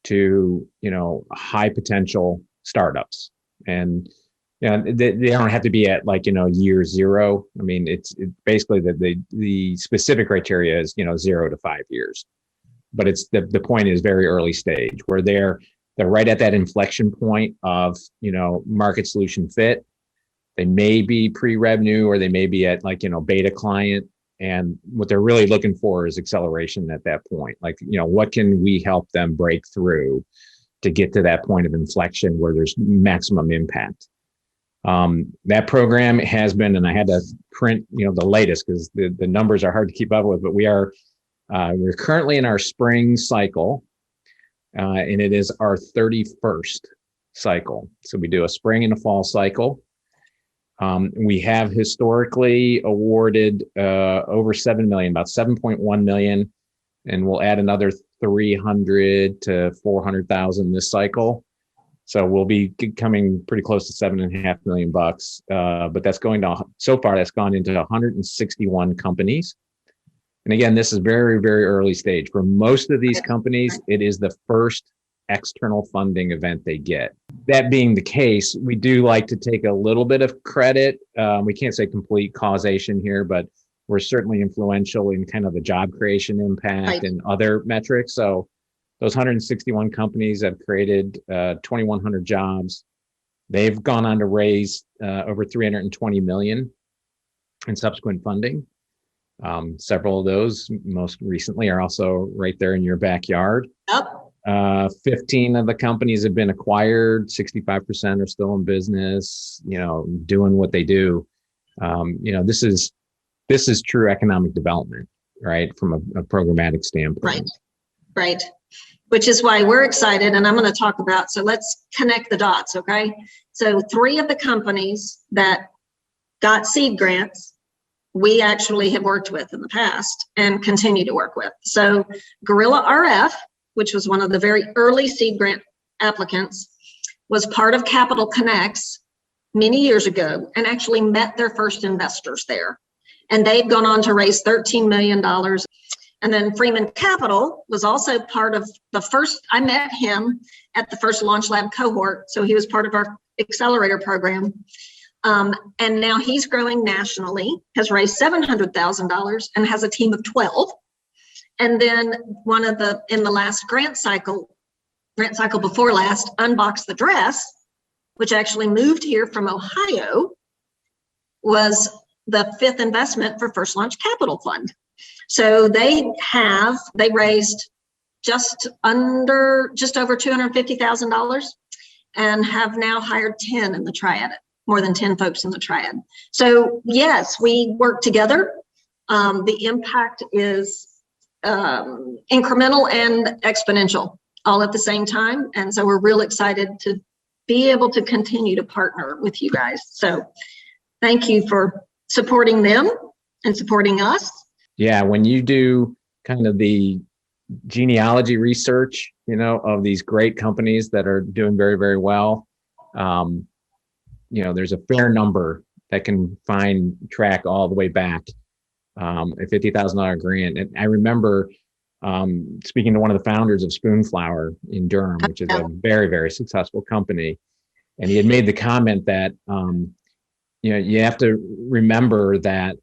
to, high potential startups. And they don't have to be at year zero. I mean, it's basically the specific criteria is, 0 to 5 years. But it's the point is very early stage where they're right at that inflection point of, market solution fit. They may be pre-revenue or they may be at beta client. And what they're really looking for is acceleration at that point. What can we help them break through to get to that point of inflection where there's maximum impact? That program has been, and I had to print, the latest because the numbers are hard to keep up with, but we're currently in our spring cycle, and it is our 31st cycle. So we do a spring and a fall cycle. We have historically awarded over 7 million, about 7.1 million, and we'll add another 300 to 400,000 this cycle. So we'll be coming pretty close to $7.5 million bucks. But that's so far that's gone into 161 companies. And again, this is very, very early stage. For most of these companies, it is the first external funding event they get. That being the case, we do like to take a little bit of credit. We can't say complete causation here, but we're certainly influential in kind of the job creation impact and other metrics. So those 161 companies have created 2,100 jobs. They've gone on to raise over 320 million in subsequent funding. Several of those most recently are also right there in your backyard. Yep. 15 of the companies have been acquired, 65% are still in business, doing what they do. This is true economic development, right? From a programmatic standpoint. Right. Which is why we're excited. And I'm going to talk about, so let's connect the dots. Okay. So 3 of the companies that got seed grants, we actually have worked with in the past and continue to work with. So Gorilla RF, which was one of the very early seed grant applicants, was part of Capital Connects many years ago and actually met their first investors there. And they've gone on to raise $13 million. And then Freeman Capital was also part of the first, I met him at the first Launch Lab cohort. So he was part of our accelerator program. And now he's growing nationally, has raised $700,000 and has a team of 12. And then in the last grant cycle before last, Unbox the Dress, which actually moved here from Ohio, was the 5th investment for First Launch Capital Fund. So they raised just over $250,000 and have now hired 10 in the triad, more than 10 folks in the triad. So yes, we work together. The impact is incremental and exponential all at the same time. And so we're real excited to be able to continue to partner with you guys. So thank you for supporting them and supporting us. Yeah, when you do kind of the genealogy research, of these great companies that are doing very, very well, there's a fair number that can track all the way back a $50,000 grant. And I remember speaking to one of the founders of Spoonflower in Durham, which is a very, very successful company. And he had made the comment that, you have to remember that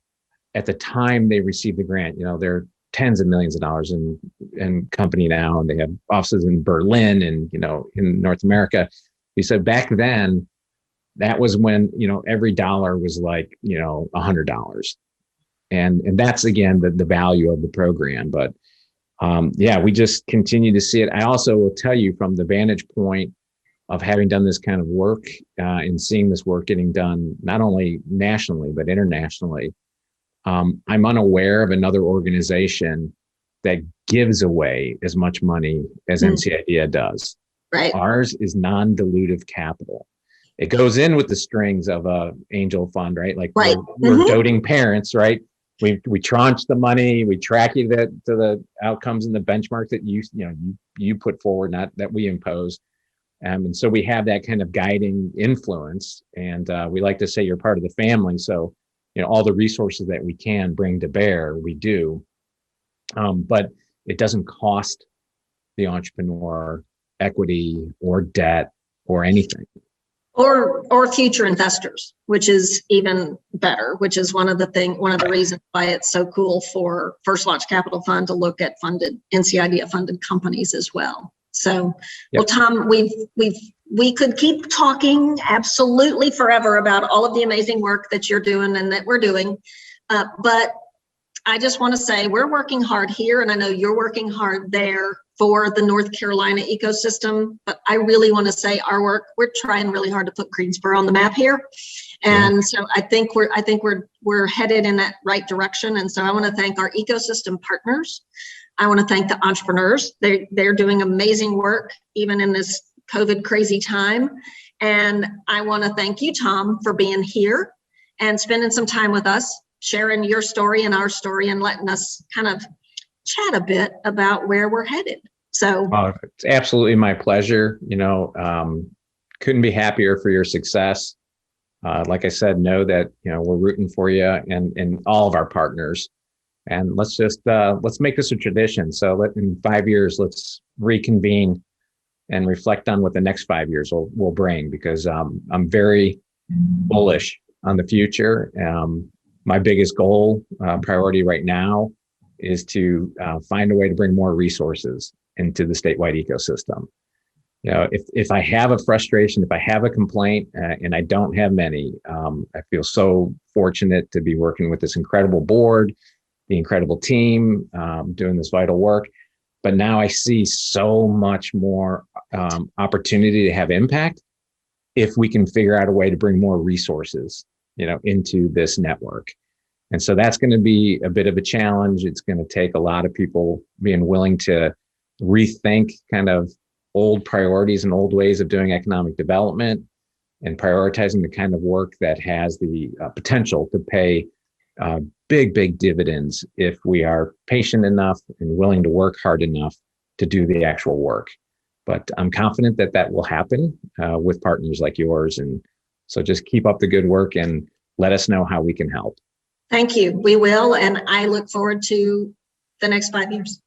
at the time they received the grant, they're tens of millions of dollars in company now, and they have offices in Berlin and, in North America. He said back then, that was when, every dollar was like, $100. And that's, again, the value of the program. But yeah, we just continue to see it. I also will tell you, from the vantage point of having done this kind of work and seeing this work getting done, not only nationally, but internationally, I'm unaware of another organization that gives away as much money as NCIDEA does. Right. Ours is non-dilutive capital. It goes in with the strings of a angel fund, right? Like we're doting parents, right? We tranche the money, we track you to the outcomes and the benchmarks that you put forward, not that we impose. And so we have that kind of guiding influence. And we like to say you're part of the family. So, all the resources that we can bring to bear, we do. But it doesn't cost the entrepreneur equity or debt or anything. Or future investors, which is even better, which is one of the reasons why it's so cool for First Launch Capital Fund to look at NCIDEA funded companies as well. So, Well, Tom, we could keep talking absolutely forever about all of the amazing work that you're doing and that we're doing. But I just want to say we're working hard here, and I know you're working hard there for the North Carolina ecosystem. But I really want to say our work, we're trying really hard to put Greensboro on the map here. And so I think we're headed in that right direction. And so I want to thank our ecosystem partners. I want to thank the entrepreneurs. They're doing amazing work, even in this COVID crazy time. And I want to thank you, Tom, for being here and spending some time with us, sharing your story and our story, and letting us kind of chat a bit about where we're headed. So it's absolutely my pleasure. Couldn't be happier for your success. Like I said, know that, we're rooting for you and all of our partners. And let's make this a tradition. So in 5 years, let's reconvene and reflect on what the next 5 years will bring, because I'm very bullish on the future. My biggest goal, priority right now, is to find a way to bring more resources into the statewide ecosystem. If I have a frustration, if I have a complaint, and I don't have many, I feel so fortunate to be working with this incredible board, the incredible team, doing this vital work. But now I see so much more opportunity to have impact if we can figure out a way to bring more resources, into this network. And so that's going to be a bit of a challenge. It's going to take a lot of people being willing to rethink kind of old priorities and old ways of doing economic development, and prioritizing the kind of work that has the potential to pay big dividends if we are patient enough and willing to work hard enough to do the actual work. But I'm confident that will happen with partners like yours. And so just keep up the good work and let us know how we can help. Thank you. We will. And I look forward to the next 5 years.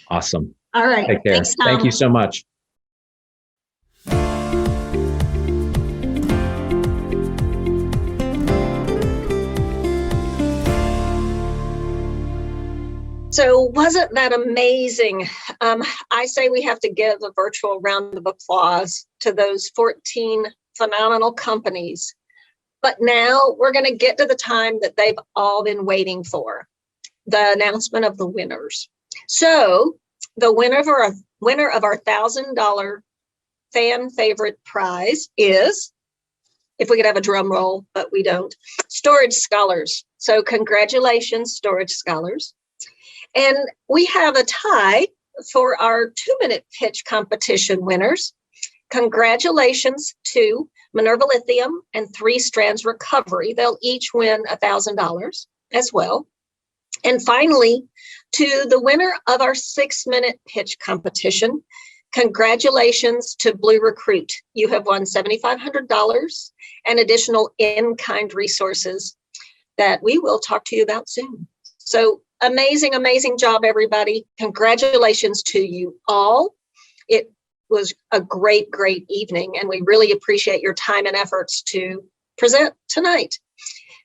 Awesome. All right. Take care. Thanks, Tom. Thank you so much. So wasn't that amazing? I say we have to give a virtual round of applause to those 14 phenomenal companies. But now we're going to get to the time that they've all been waiting for, the announcement of the winners. So the winner of our $1,000 fan favorite prize is, if we could have a drum roll, but we don't, Storage Scholars. So congratulations, Storage Scholars. And we have a tie for our 2-minute pitch competition winners. Congratulations to Minerva Lithium and 3 Strands Recovery. They'll each win $1,000 as well. And finally, to the winner of our 6-minute pitch competition, congratulations to Blue Recruit. You have won $7,500 and additional in-kind resources that we will talk to you about soon. So amazing, amazing job, everybody. Congratulations to you all. It was a great evening, and we really appreciate your time and efforts to present tonight.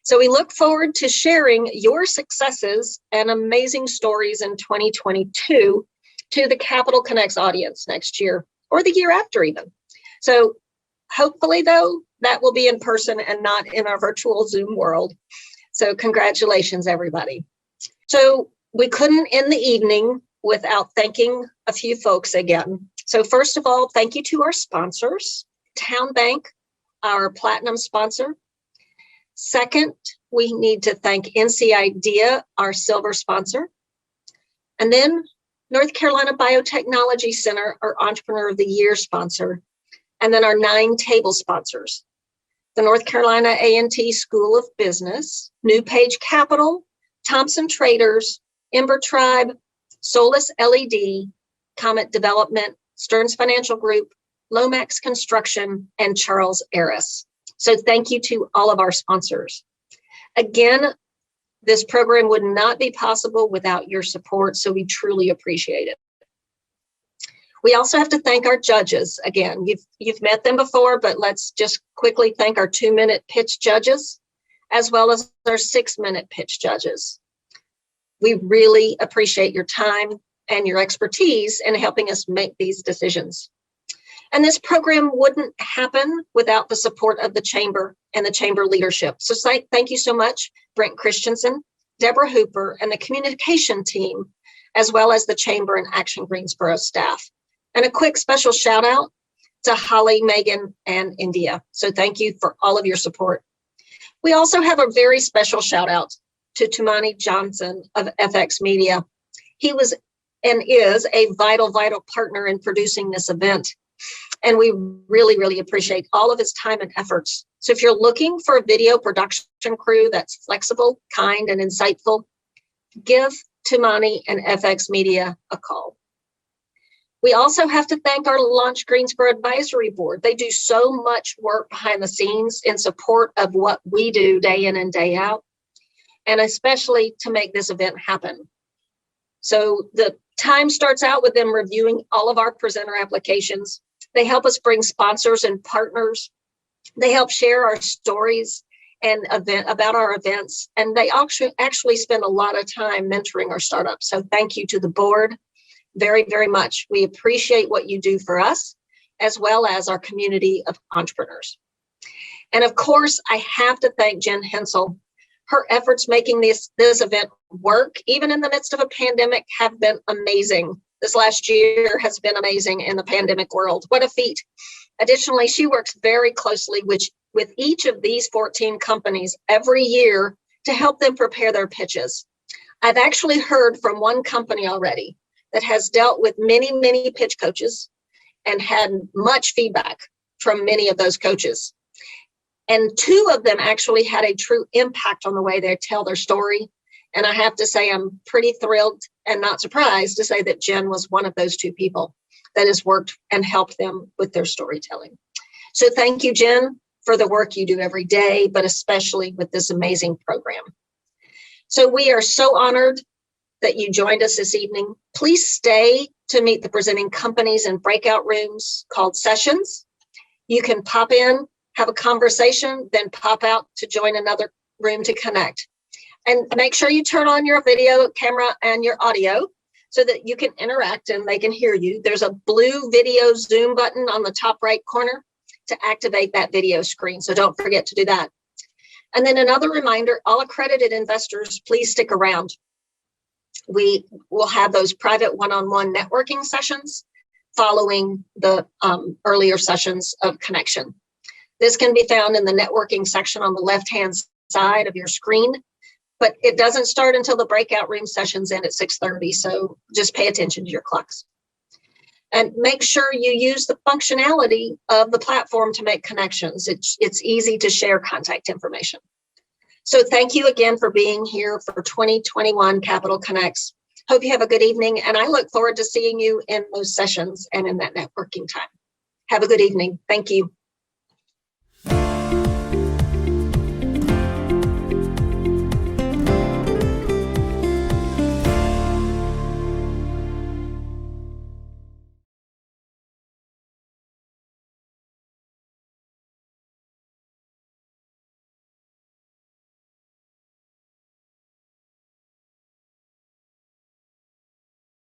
So we look forward to sharing your successes and amazing stories in 2022 to the Capital Connects audience next year, or the year after even. So hopefully, though, that will be in person and not in our virtual Zoom world. So congratulations, everybody. So we couldn't end the evening without thanking a few folks again. So first of all, thank you to our sponsors, Town Bank, our platinum sponsor. Second, we need to thank NC Idea, our silver sponsor. And then North Carolina Biotechnology Center, our Entrepreneur of the Year sponsor. And then our 9 table sponsors, the North Carolina A&T School of Business, New Page Capital, Thompson Traders, Ember Tribe, Solus LED, Comet Development, Stearns Financial Group, Lomax Construction, and Charles Harris. So thank you to all of our sponsors. Again, this program would not be possible without your support, so we truly appreciate it. We also have to thank our judges. Again, you've met them before, but let's just quickly thank our 2-minute pitch judges, as well as our 6-minute pitch judges. We really appreciate your time and your expertise in helping us make these decisions. And this program wouldn't happen without the support of the Chamber and the Chamber leadership. So thank you so much, Brent Christensen, Deborah Hooper, and the communication team, as well as the Chamber and Action Greensboro staff. And a quick special shout out to Holly, Megan, and India. So thank you for all of your support. We also have a very special shout out to Tumani Johnson of FX Media. He was and is a vital partner in producing this event. And we really, really appreciate all of his time and efforts. So if you're looking for a video production crew that's flexible, kind, and insightful, give Tumani and FX Media a call. We also have to thank our Launch Greensboro Advisory Board. They do so much work behind the scenes in support of what we do day in and day out, and especially to make this event happen. So the time starts out with them reviewing all of our presenter applications. They help us bring sponsors and partners. They help share our stories and about our events. And they actually spend a lot of time mentoring our startups. So thank you to the board very, very much. We appreciate what you do for us, as well as our community of entrepreneurs. And of course, I have to thank Jen Hensel. Her efforts making this event work, even in the midst of a pandemic, have been amazing. This last year has been amazing in the pandemic world. What a feat. Additionally, she works very closely with each of these 14 companies every year to help them prepare their pitches. I've actually heard from one company already that has dealt with many, many pitch coaches and had much feedback from many of those coaches. And 2 of them actually had a true impact on the way they tell their story. And I have to say, I'm pretty thrilled and not surprised to say that Jen was one of those 2 people that has worked and helped them with their storytelling. So thank you, Jen, for the work you do every day, but especially with this amazing program. So we are so honored that you joined us this evening. Please stay to meet the presenting companies in breakout rooms called sessions. You can pop in, have a conversation, then pop out to join another room to connect. And make sure you turn on your video camera and your audio so that you can interact and they can hear you. There's a blue video Zoom button on the top right corner to activate that video screen. So don't forget to do that. And then another reminder, all accredited investors, please stick around. We will have those private one-on-one networking sessions following the earlier sessions of connection. This can be found in the networking section on the left-hand side of your screen, but it doesn't start until the breakout room sessions end at 6:30, so just pay attention to your clocks. And make sure you use the functionality of the platform to make connections. It's easy to share contact information. So thank you again for being here for 2021 Capital Connects. Hope you have a good evening, and I look forward to seeing you in those sessions and in that networking time. Have a good evening. Thank you.